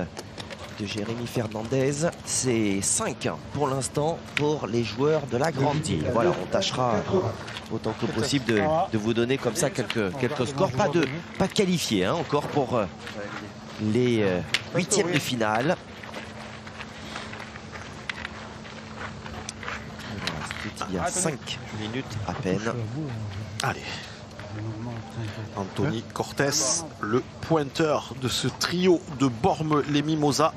de Jérémy Fernandez. C'est 5 pour l'instant pour les joueurs de la Grande Île. Voilà, on tâchera autant que possible de vous donner comme ça quelques scores. Pas qualifiés hein, encore pour les huitièmes de finale. C'était il y a 5 minutes à peine. Allez. Anthony Cortés, le pointeur de ce trio de Bormes-les-Mimosas,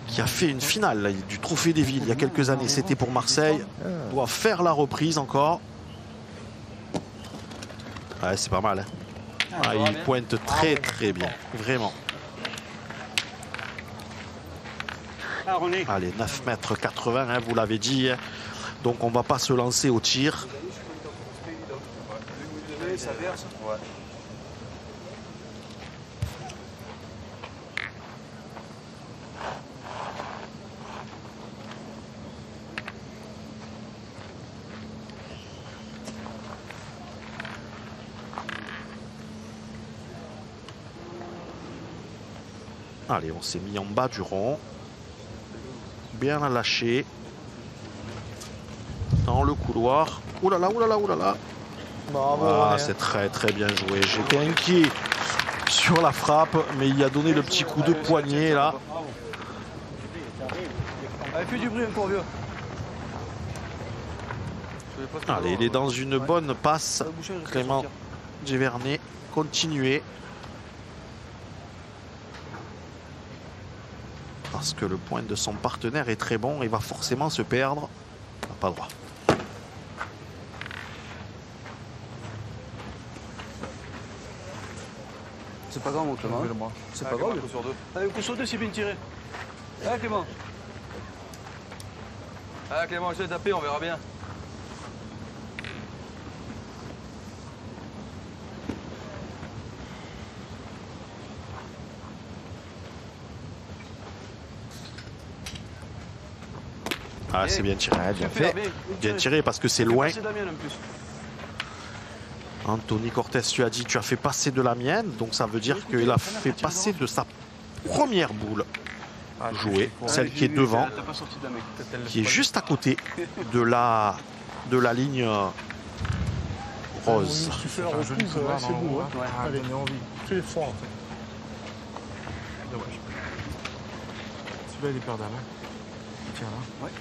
qui a fait une finale là, du Trophée des Villes il y a quelques années. C'était pour Marseille. Doit faire la reprise encore. Ouais, c'est pas mal. Hein. Ah, il pointe très très bien. Vraiment. Allez, 9,80 m, hein, vous l'avez dit. Donc on va pas se lancer au tir. Ça verse. Ouais. Allez, on s'est mis en bas du rond. Bien lâché. Dans le couloir. Oulala, oulala, oulala. Ah, c'est très très bien joué. J'étais inquiet sur la frappe, mais il a donné le petit coup de poignet là. Allez, fais du bruit encore, vieux. Allez, il est dans une bonne passe. Clément Givernet, continuez. Parce que le point de son partenaire est très bon, il va forcément se perdre. Il n'a pas droit. C'est pas grave, mon Clément. C'est pas grave. Un coup sur deux. Allez, un coup sur deux, c'est bien tiré. Allez, Clément. Allez, Clément, je vais taper, on verra bien. Ah, c'est bien tiré. Bien fait. Bien tiré parce que c'est loin. Anthony Cortés, tu as dit, tu as fait passer de la mienne. Donc ça veut dire qu'il a fait passer de sa première boule jouée, celle qui est devant, qui est juste à côté de la ligne rose. Tu fais la reprise, c'est beau. Allez, fais fort. Dommage. Celui-là, il est perdable. Tiens là. Ouais.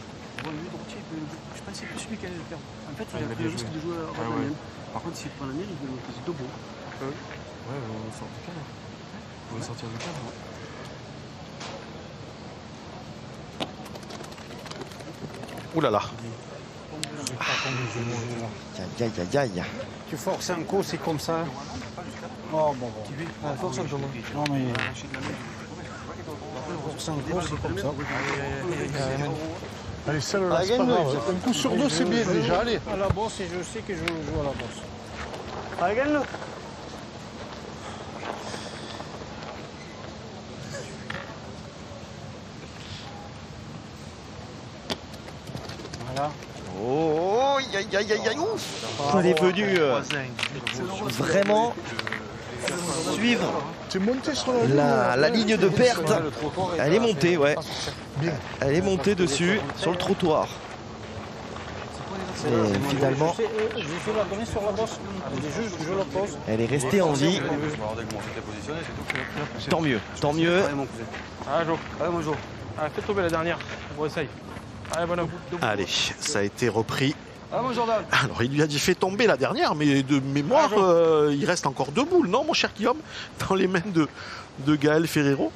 Je pensais que celui qui allait le perdre. En fait, il a pris le risque de jouer à la mienne. Par contre, s'il prend la mienne, il va me poser deux bons. Ouais, on sort du cadre. On va sortir du cadre. Ouh là là. Aïe, aïe, aïe, aïe. Tu forces un coup, c'est comme ça. Oh, bon. Force un coup. Non, mais. Force un coup, c'est comme ça. Allez, celle-là, c'est pas grave. Un coup sur deux, c'est bien déjà. Allez. À la bosse, et je sais que je joue à la bosse. Allez, gagne-le. Voilà. Oh, aïe, aïe, aïe, aïe, ouf. Elle est venue vraiment suivre la ligne de perte. Elle est montée, ouais. Elle est montée dessus, sur le trottoir. Et finalement, Je vais la donner sur la bosse. Je la pose. elle est restée en vie. Tant mieux, tant mieux. Allez, mon cousin. Allez, Jo. Allez, mon Jo. Allez, fais tomber la dernière. On essaye. Allez, bonhomme. Allez, ça a été repris. Allez, mon Jordan. Alors, il lui a dit fait tomber la dernière, mais de mémoire, il reste encore deux boules, non, mon cher Guillaume, dans les mains de Gaël Ferrero.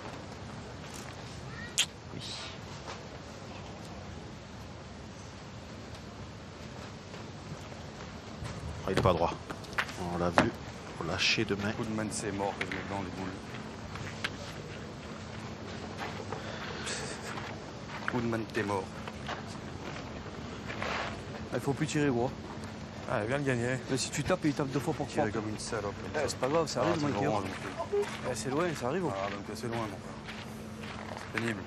Ah, il n'est pas droit. On l'a vu, lâché de main. Coup de main, c'est mort dans les boules. Coup de main, t'es mort. Il faut plus tirer, gros. Allez, viens le gagner. Mais si tu tapes, il tape deux fois pour Tirer comme une salope. C'est pas grave, ça arrive, mon loin, gars. C'est loin, ça arrive. Ah, donc c'est loin, mon frère. C'est pénible.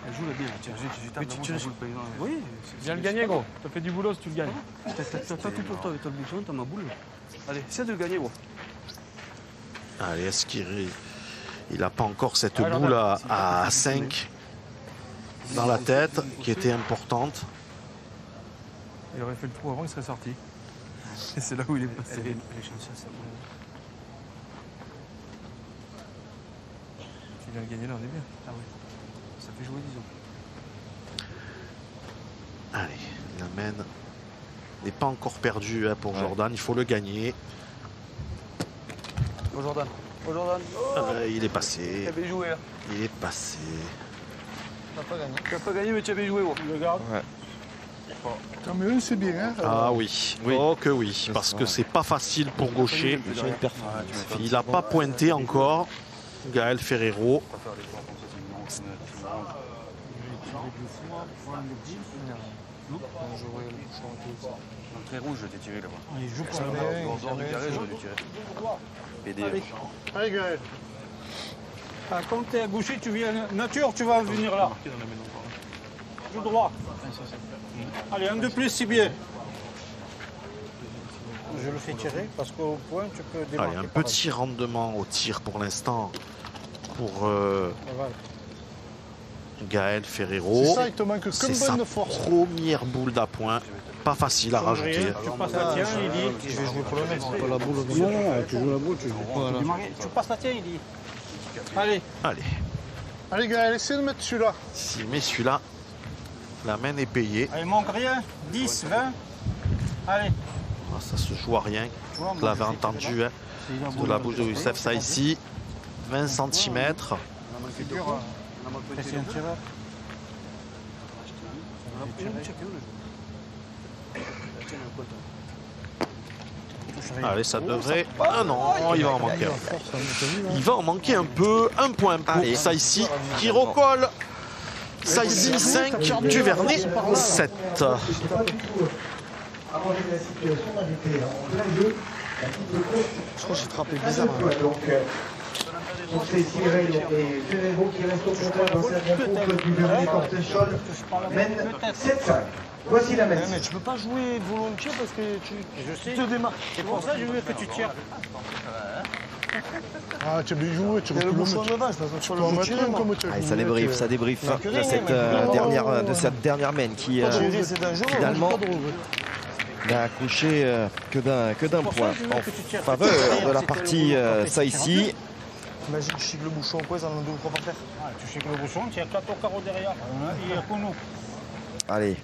Elle joue la bien, tiens, j'ai tapé dans mon boule. Oui, Viens le gagner, gros. T'as fait du boulot si tu le gagnes. t'as tout pour toi avec ta bouchon, t'as ma boule. Allez, essaie de le gagner, gros. Allez, est-ce qu'il n'a pas encore cette boule à 5 dans la tête, qui était importante? Il aurait fait le trou avant, il serait sorti. Et c'est là où il est passé. Elle est chanceuse, ça. Il vient de gagner là, on est bien. Ah oui. Ça fait jouer, disons. Allez, la mène n'est pas encore perdue hein, pour Jordan. Il faut le gagner. Oh Jordan. Oh Jordan. Il est passé. Tu as bien joué là. Il est passé. Tu n'as pas gagné. Tu n'as pas gagné, mais tu as bien joué. Gros. Regarde. Ouais. Tant mieux, c'est bien. Hein, Ah oui. Oh que oui. Parce que c'est pas facile pour Gaucher. Il n'a pas pointé encore. Gaël Ferrero. Un très rouge, je t'ai tiré là-bas. Il joue pour Dehors du carré, j'aurais dû tirer. PD. Allez, Gaël. Ah, quand tu es à gaucher, tu viens nature, tu vas venir là. Joue droit. Allez, un de plus, c'est bien. Je le fais tirer parce qu'au point, tu peux démarquer. Allez, un petit rendement au tir pour l'instant pour Gaël Ferrero. C'est ça, il te manque que C'est bonne sa force. première boule d'appoint. Pas facile à rajouter. Tu passes la tienne, il dit. Je vais jouer pour le mettre. Pas la boule. Non, tu joues la boule, tu joues pas. Tu passes la tienne, il dit. Allez. Allez, Allez, Gaël, essaie de mettre celui-là. s'il met celui-là, la main est payée. Allez, manque rien. 10, 20. Allez. Ah, ça se joue à rien. Vous l'avez entendu hein, de la bouche de Youssef, ça ici. 20 cm. C'est un tireur. Allez, ça devrait... Ah non, il va en manquer un. Il va en manquer un peu. Un point pour ça ici qui recolle. Ça ici 5, Duvernay 7. Avant la situation, on était en plein jeu. Je crois que j'ai frappé bizarre. Donc c'est Cyril et Ferrero qui restent au contrôle dans cette rencontre du Duvernay Cortéchol mène 7-5. Voici la mène. Mais tu peux pas jouer volontiers parce que tu te démarques. C'est pour ça que je veux que tu tires. Ah, tu as bien joué, tu Il y a le peux le bouchon mettre. de vache, parce que tu Tu peux peux en le mettre tirer, un moi. comme tu as Allez, ça débriefe de cette dernière main qui C'est dangereux. finalement c'est pas drôle. n'a accroché que d'un point en faveur de la partie ça ici. Imagine, je chic le bouchon, quoi, ça en a 2 ou 3 par terre. Tu sais que le bouchon, tu as 4 au carreau derrière. Il y a pour nous. Allez,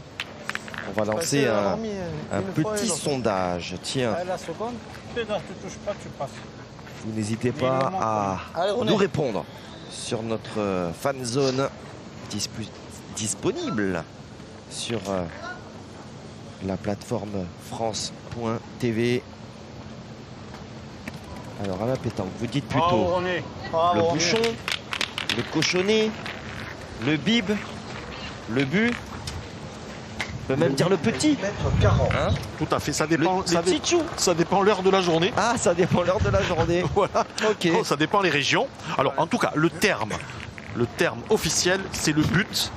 on va lancer un petit sondage. Tiens, La seconde, tu ne touches pas, tu passes. vous n'hésitez pas à nous répondre sur notre fan zone disponible sur la plateforme France.tv. Alors à la pétanque, vous dites plutôt le bouchon, le cochonnet, le bib, le but, on peut même dire le petit. Hein, Tout à fait, ça dépend. le petit chou. Ça dépend l'heure de la journée. Ah, ça dépend l'heure de la journée. Voilà. Ok. Oh, ça dépend les régions. Alors en tout cas, le terme officiel, c'est le but.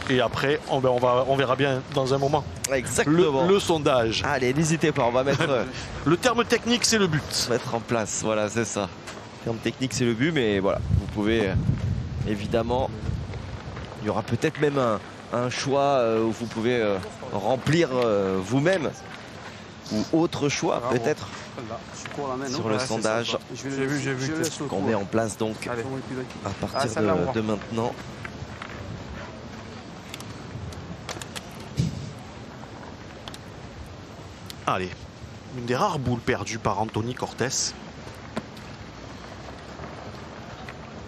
Et après, on verra bien dans un moment Exactement. le sondage. Allez, n'hésitez pas, on va mettre, Le terme technique, c'est le but. mettre en place. Voilà, c'est ça. Le terme technique, c'est le but, mais voilà, vous pouvez évidemment. Il y aura peut-être même un choix où vous pouvez remplir vous-même ou autre choix peut-être sur le sondage J'ai vu qu'on met en place donc à partir de maintenant. Allez, une des rares boules perdues par Anthony Cortés.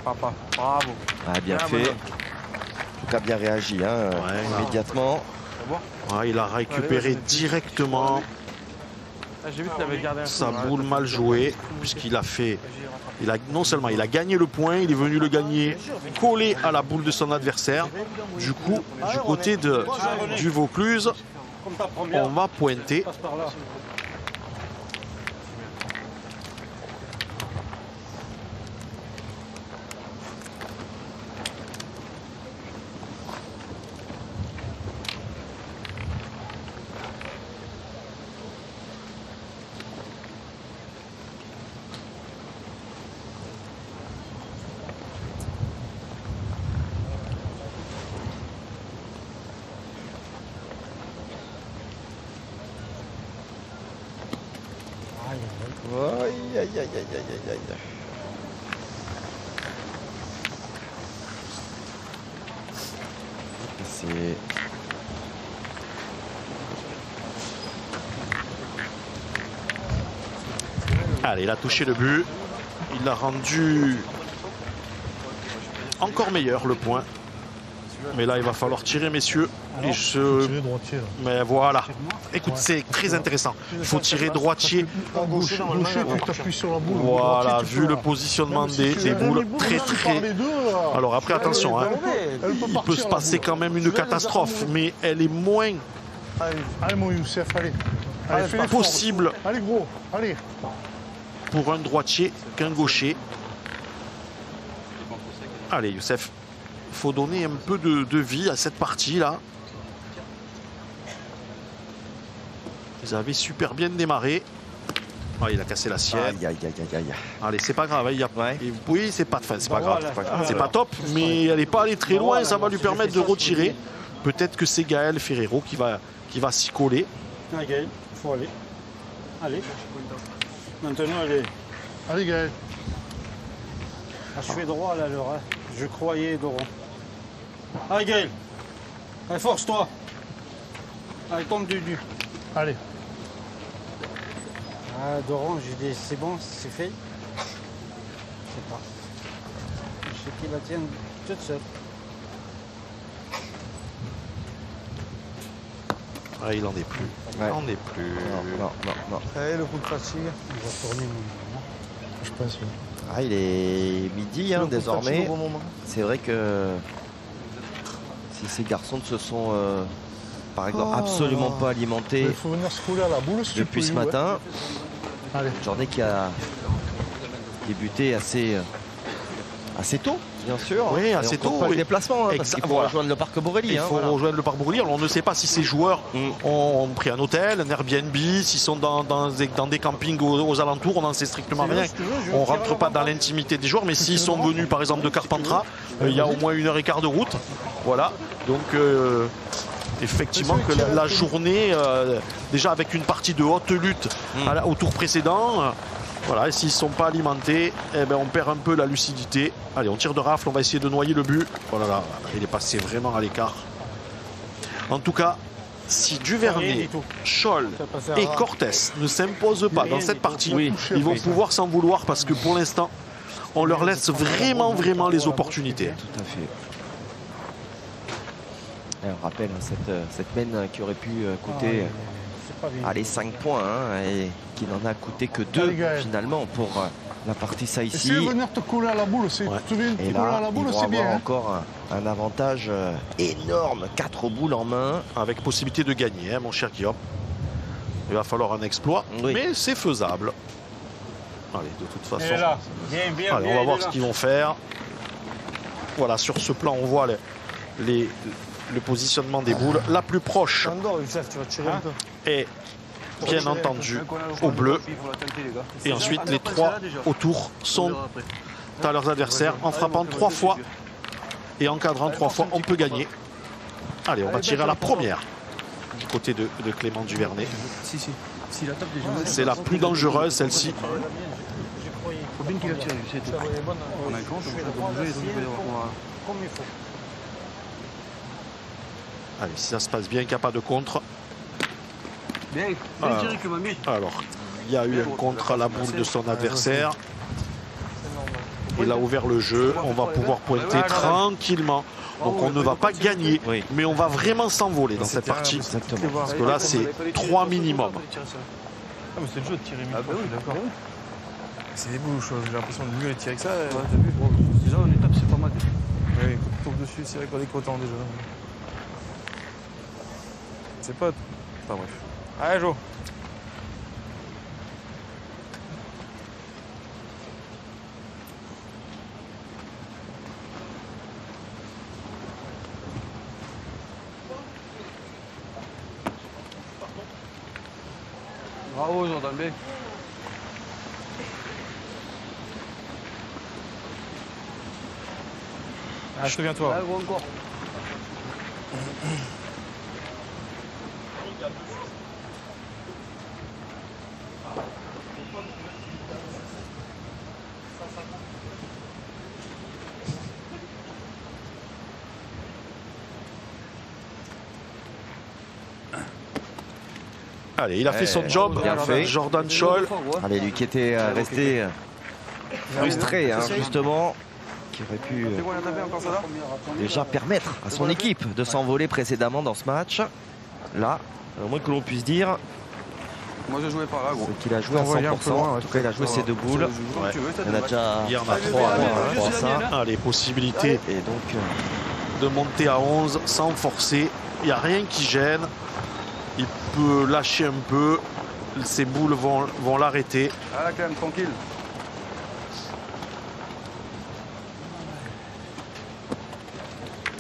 Papa, bravo. Ah, bien fait. En tout cas, bien réagi hein, immédiatement. Ouais, il a récupéré directement J'ai vu qu'il avait gardé un sa boule mal jouée, puisqu'il a fait. Non seulement il a gagné le point, il est venu le gagner collé à la boule de son adversaire. Du coup, du côté du Vaucluse, on va pointer. Aïe, aïe, aïe, aïe, aïe, aïe. C'est... Allez, il a touché le but. Il l'a rendu encore meilleur, le point. Mais là, il va falloir tirer, messieurs. Et Tirer droitier, là. Mais voilà. Écoute, c'est très intéressant. Il faut tirer droitier. Gaucher, tu t'appuies sur la boule. Voilà, Droitier, tu vu peux le la- positionnement Même si des tu- boules, les boules, très là, tu très... parles les deux, là. Alors après, attention, hein. Elle peut Il partir, peut se la passer boule. quand même une catastrophe, mais elle est moins Allez, mon Youssef, allez. Allez, fais l'effort. possible Allez, gros, allez. pour un droitier qu'un gaucher. Allez, Youssef, il faut donner un peu de vie à cette partie-là. Ils avaient super bien démarré. Ah, il a cassé la sienne. Aïe, aïe, aïe, aïe, aïe. Allez, c'est pas grave. Il y a... Oui, c'est pas, c'est pas grave. Voilà. C'est pas top, mais elle n'est pas allée très loin. Ça va lui permettre de retirer. Peut-être que c'est Gaël Ferrero qui va s'y coller. Ah, Gaël, il faut aller. Allez. Maintenant, allez. Allez, Gaël. Ah, je fais droit là, alors. Hein. Je croyais, Doron. Allez, Gaël. Allez, force-toi. Allez, tombe du. Allez. Ah, Doron, j'ai dit, c'est bon, c'est fait. Je sais pas. Je sais qu'il la tient toute seule. Ah, il en est plus. Il en est plus. Non. Allez, le coup de fatigue. On va tourner mon... Je pense, oui. Ah, il est midi hein, désormais. C'est vrai que si ces garçons ne se sont par exemple absolument pas alimentés Il faut venir se couler à la boule si tu depuis peux, ce ouais. matin, Allez. journée qui a débuté assez tôt, bien sûr. Oui, Et assez on compte tôt, pas le oui. déplacement, hein, parce Exact, qu'il faut voilà. rejoindre le parc Borély. Il hein, faut voilà. rejoindre le parc Borély. Alors on ne sait pas si ces joueurs ont pris un hôtel, un Airbnb, s'ils sont dans des campings aux alentours, on n'en sait strictement rien. On ne rentre pas dans l'intimité des joueurs, mais s'ils sont venus par exemple de Carpentras, il y a au moins 1h15 de route. Voilà. Donc effectivement que la journée, déjà avec une partie de haute lutte au tour précédent, voilà, et s'ils ne sont pas alimentés, eh ben on perd un peu la lucidité. Allez, on tire de rafle, on va essayer de noyer le but. Voilà, là, il est passé vraiment à l'écart. En tout cas, si Duvernay, Scholl et Cortés ne s'imposent pas dans cette partie, ils vont pouvoir s'en vouloir parce que pour l'instant, on leur laisse vraiment les opportunités. Tout à fait. Et on rappelle hein, cette mène qui aurait pu coûter allez, 5 points hein, et qui n'en a coûté que 2 finalement pour la partie ça Et si ici. tu veux venir te couler à la boule, tu viens te Et couler à là, la ils boule, vont c'est bien. avoir Hein. encore un avantage énorme, 4 boules en main. Avec possibilité de gagner, hein, mon cher Guillaume. Il va falloir un exploit, mais c'est faisable. Allez, de toute façon, là. Bien, allez, on va voir ce qu'ils vont faire. Voilà, sur ce plan, on voit le positionnement des boules. La plus proche est bien entendu au bleu. Et ensuite, les 3 autour sont à leurs adversaires. En frappant 3 fois et encadrant 3 fois, on peut gagner. Allez, on va tirer à la première du côté de Clément Duvernay. C'est la plus dangereuse, celle-ci. Faut bien qu'il a tiré, c'est tout. On a un compte, on va bouger, donc il va y avoir... Comme il faut. Allez, si ça se passe bien, qu'il n'y a pas de contre. Bien tiré, Clément, bien. Alors, il y a eu un contre à la boule de son adversaire. Il a ouvert le jeu. On va pouvoir pointer tranquillement. Donc on ne va pas gagner, mais on va vraiment s'envoler dans cette partie. Exactement. Parce que là, c'est 3 minimum. Ah, mais c'est le jeu de tirer mille fois, bah je suis d'accord. C'est des bouches, j'ai l'impression de mieux les tirer que ça. Ouais, t'as vu, gros. Déjà, en étape, c'est pas mal. Oui, tombe dessus, c'est vrai qu'on est content déjà. C'est pas. Enfin bref. Allez, Jo. Bravo, Jordan B. Ah, souviens-toi. Ah, gros, encore. Allez, il a fait son job, bien fait. Jordan Scholl. Allez, lui qui était resté frustré, hein, justement, qui aurait pu déjà permettre à son équipe de s'envoler précédemment dans ce match. Là, au moins que l'on puisse dire, moi je jouais par là, gros. c'est qu'il a joué à 100%. En tout cas, il a joué ses deux boules. Ouais. Il y en a déjà Il y en a 3 à ça. Les possibilités Et donc, de monter à 11 sans forcer. Il n'y a rien qui gêne. Il peut lâcher un peu. Ses boules vont l'arrêter. Ah là, quand même, tranquille.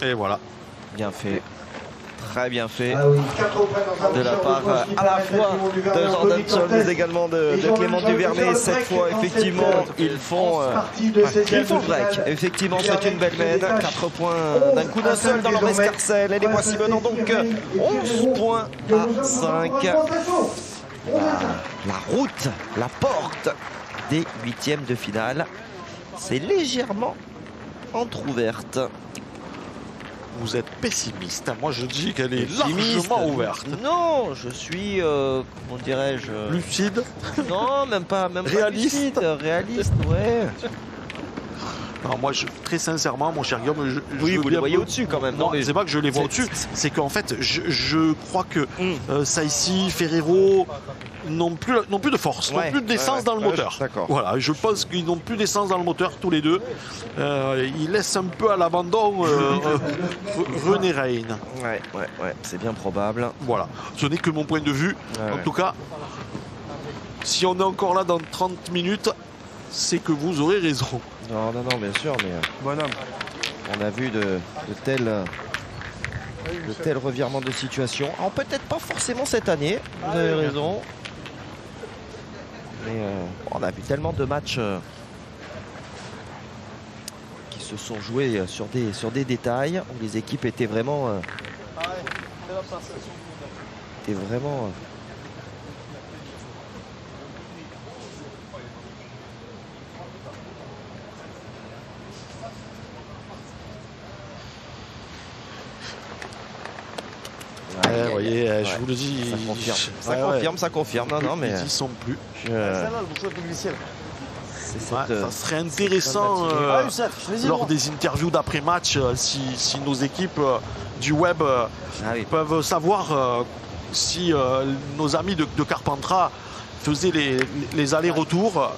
Et voilà. bien fait. Très bien fait. Ah oui, 4 points dans un De la match part à la fois de Jordan Scholl, mais également de Clément Duvernay. Cette fois, effectivement, ils font le break. Effectivement, c'est une belle mène. 4 points d'un coup d'un seul dans leur escarcelle. Et les voici menant donc 11 points à 5. La route, la porte des huitièmes de finale, c'est légèrement entrouverte. Vous êtes pessimiste. Moi, je dis qu'elle est largement ouverte. Non, je suis, comment dirais-je, lucide. Non, même pas réaliste. Pas lucide, réaliste, ouais. Alors moi, très sincèrement, mon cher Guillaume, oui, vous les voyez au-dessus quand même. Non, mais c'est pas que je les vois au-dessus, c'est qu'en fait, je crois que Saïssi, Ferrero n'ont plus de force, n'ont plus d'essence dans le moteur. Voilà, je pense qu'ils n'ont plus d'essence dans le moteur tous les deux. Ils laissent un peu à l'abandon René Reine. Ouais, c'est bien probable. Voilà, ce n'est que mon point de vue. En tout cas, si on est encore là dans 30 minutes, c'est que vous aurez raison. Non, bien sûr, mais bonhomme. On a vu de tels revirements de situation. Alors peut-être pas forcément cette année, vous avez raison. Mais on a vu tellement de matchs qui se sont joués sur des détails où les équipes étaient vraiment vous voyez, je vous le dis. Ça confirme. Non, mais ils y sont plus. Ça serait intéressant lors des interviews d'après-match si nos équipes du web peuvent savoir si nos amis de Carpentras faisaient les allers-retours,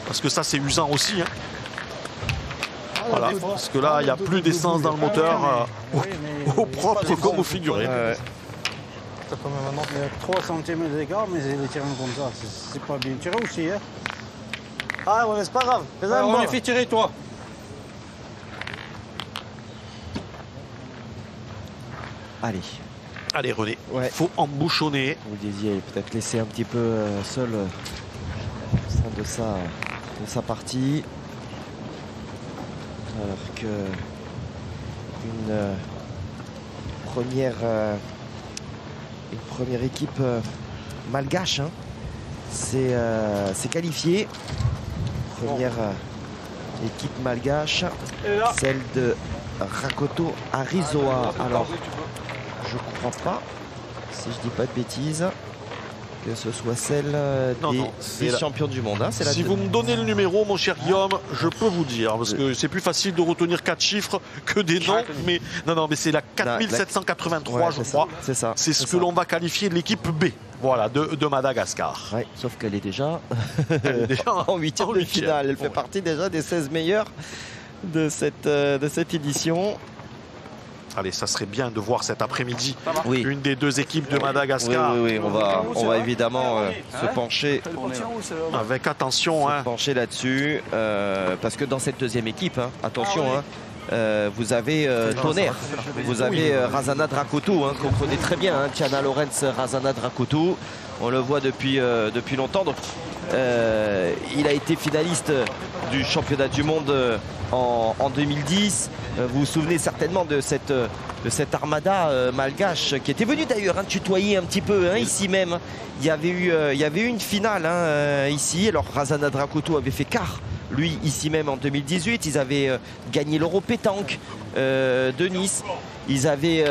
parce que ça c'est usant aussi. Hein. Voilà, parce que là il n'y a plus d'essence dans le moteur au propre comme au figuré. Il y a 3 cm d'écart, mais les tirants comme ça, c'est pas bien tiré aussi. Hein. Ah ouais, mais c'est pas grave. On les fait tirer, toi. Allez René, faut embouchonner. Vous disiez peut-être laisser un petit peu seul au sein de sa partie. Alors que une première équipe malgache s'est qualifiée. Première équipe malgache, celle de Rakoto Arizoa. Alors, je crois pas, si je dis pas de bêtises, que ce soit celle des champions du monde. Si vous me donnez le numéro, mon cher Guillaume, je peux vous dire, parce que c'est plus facile de retenir 4 chiffres que des noms. Mais mais c'est la 4783, je crois. C'est ça. C'est ce que l'on va qualifier de l'équipe B. Voilà, de Madagascar. Ouais, sauf qu'elle est déjà, en huitième de finale. Elle fait partie déjà des 16 meilleurs de cette édition. Allez, ça serait bien de voir cet après-midi une des deux équipes de Madagascar. Oui, on va évidemment se pencher avec attention. Se pencher là-dessus, parce que dans cette deuxième équipe, attention, vous avez Tonnerre, vous avez Razana Drakotou, qu'on connaît très bien, Tiana Lorenz Razana Drakotou. On le voit depuis longtemps. Donc, il a été finaliste du championnat du monde en 2010. Vous vous souvenez certainement de cette armada malgache qui était venue d'ailleurs tutoyer un petit peu ici même. Il y avait eu une finale ici. Alors Razana Drakotou avait fait quart lui ici même en 2018. Ils avaient gagné l'Euro Pétanque de Nice. Ils avaient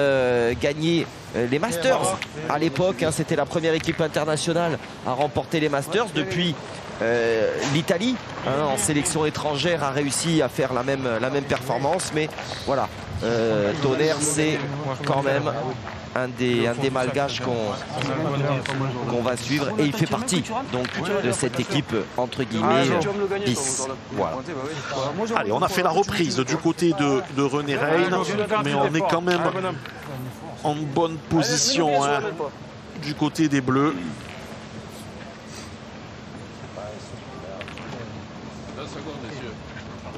gagné les Masters à l'époque. Hein, c'était la première équipe internationale à remporter les Masters. Depuis, l'Italie, hein, en sélection étrangère, a réussi à faire la même performance. Mais voilà, Tonnerre, c'est quand même un des malgaches qu'on va suivre, et il fait partie donc de cette équipe entre guillemets bis. Voilà. Allez, on a fait la reprise du côté de René Reine, mais on est quand même en bonne position hein, du côté des Bleus.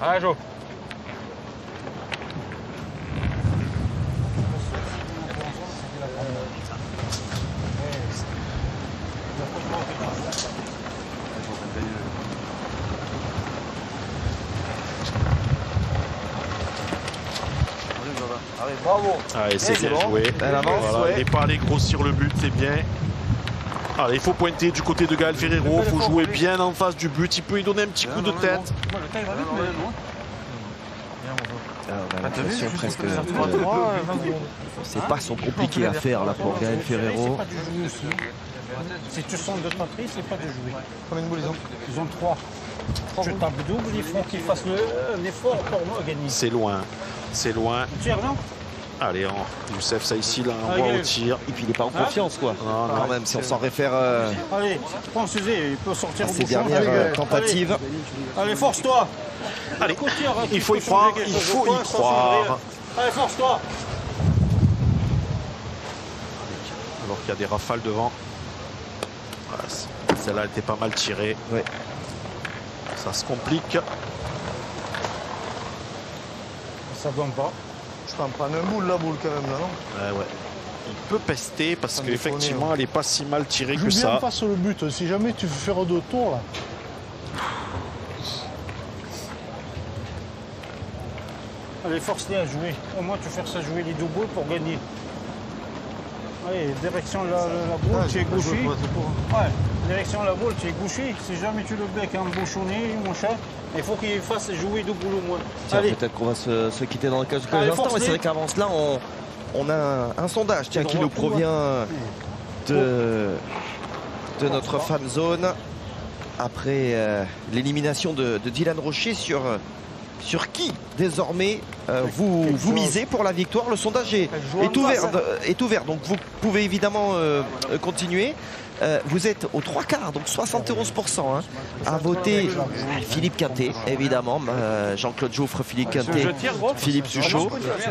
Allez, Jo. Bravo. Allez, c'est bien joué. Voilà, il n'est pas allé grossir le but, c'est bien. Allez, il faut pointer du côté de Gaël Ferrero. Il faut jouer bien en face du but. Il peut y donner un petit coup de tête. On a l'impression presque que c'est pas son compliqué à faire là pour Gaël Ferrero. Si tu sens de ta prise, c'est pas de jouer. Combien de boules ils ont? Ils ont 3. Je tape double, il faut qu'ils fassent un effort pour moi gagner. C'est loin. C'est loin. Tire, non? Allez, Youssef Saïssi là, on voit au tir. Et puis il n'est pas en confiance quoi. Non, quand même, si on s'en réfère allez, prends César, il peut sortir au ses bouchon. dernières tentatives. Allez, force-toi. Allez, il faut y croire, il faut y croire. Allez, force-toi. Alors qu'il y a des rafales devant. Voilà, celle-là, elle était pas mal tirée. Ouais. Ça se complique. Ça donne pas. Je peux en prendre un boule, la boule, quand même, là, non? Ouais. Il peut pester parce qu'effectivement, elle n'est pas si mal tirée que ça. Joue bien face au but. Si jamais tu fais faire 2 tours, là. Allez, force-les à jouer. Au moins, tu fais ça jouer les 2 boules pour gagner. Allez, direction la boule, tu es gaucher. Ouais, direction la boule, tu es gaucher. Si jamais tu le bec embouchonné, mon chat, il faut qu'il fasse jouer 2 boules au moins. Peut-être qu'on va se quitter dans quelques instants. Mais c'est vrai qu'avant cela, on a un sondage qui nous provient de notre fan zone après l'élimination de Dylan Rocher sur qui désormais vous misez pour la victoire. Le sondage est ouvert, donc vous pouvez évidemment continuer. Vous êtes aux 3/4, donc 71% hein, à voter Philippe Quintet, évidemment. Jean-Claude Jouffre, Philippe Quintet, Philippe Suchot.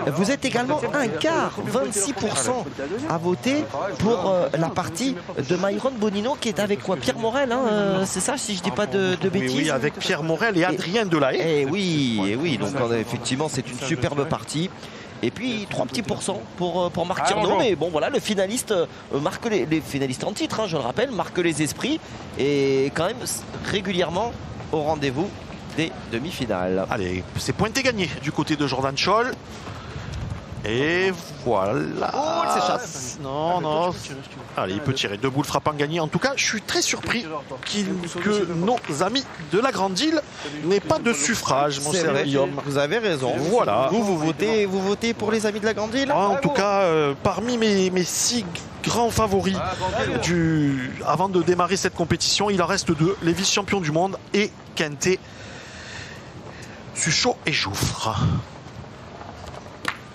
Vous êtes également 1/4, 26% à voter pour la partie de Myron Bonino qui est avec quoi? Pierre Morel, hein, c'est ça si je dis pas de bêtises? Oui, avec Pierre Morel et Adrien Delahaye. Et oui, donc effectivement c'est une superbe partie. Et puis 3 petits pourcents pour Marc Tirno. Mais bon voilà, le finaliste marque les finalistes en titre, hein, je le rappelle, marque les esprits et quand même régulièrement au rendez-vous des demi-finales. Allez, c'est pointé gagné du côté de Jordan Scholl. Et voilà. Oh, il s'échappe. Non. Allez, il peut tirer 2 boules frappant gagné. En tout cas, je suis très surpris que nos amis de la Grande Île n'aient pas de suffrage, mon cher Guillaume. Vous avez raison. Voilà. Vous votez pour les amis de la Grande Île? En tout cas, parmi mes 6 grands favoris avant de démarrer cette compétition, il en reste 2. Les vice-champions du monde et Quintet, Suchot et Jouffre.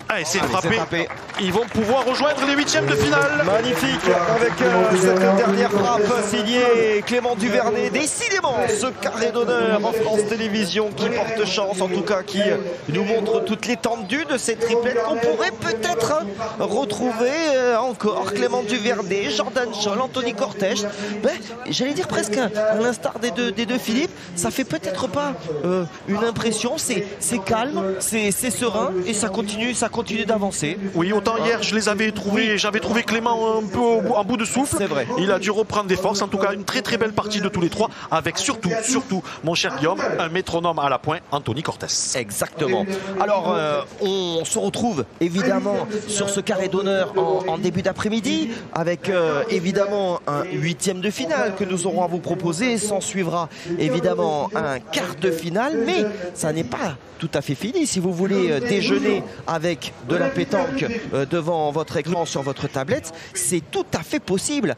Allez, c'est frappé. Ils vont pouvoir rejoindre les 8e de finale. Magnifique, avec cette dernière frappe signée Clément Duvernay. Décidément, ce carré d'honneur en France Télévisions qui porte chance, en tout cas qui nous montre toute l'étendue de cette triplette qu'on pourrait peut-être retrouver encore. Clément Duvernay, Jordan Scholl, Anthony Cortèche. J'allais dire presque à l'instar des deux Philippe, ça fait peut-être pas une impression, c'est calme, c'est serein et ça continue d'avancer. Oui, autant hier je les avais trouvés, j'avais trouvé Clément un peu en bout de souffle. C'est vrai. Il a dû reprendre des forces. En tout cas, une très très belle partie de tous les 3, avec surtout, mon cher Guillaume, un métronome à la pointe, Anthony Cortès. Exactement. Alors, on se retrouve évidemment sur ce carré carré d'honneur en début d'après-midi, avec évidemment un 8e de finale que nous aurons à vous proposer. S'en suivra évidemment un quart de finale, mais ça n'est pas tout à fait fini. Si vous voulez déjeuner avec de la pétanque devant votre écran sur votre tablette, c'est tout à fait possible.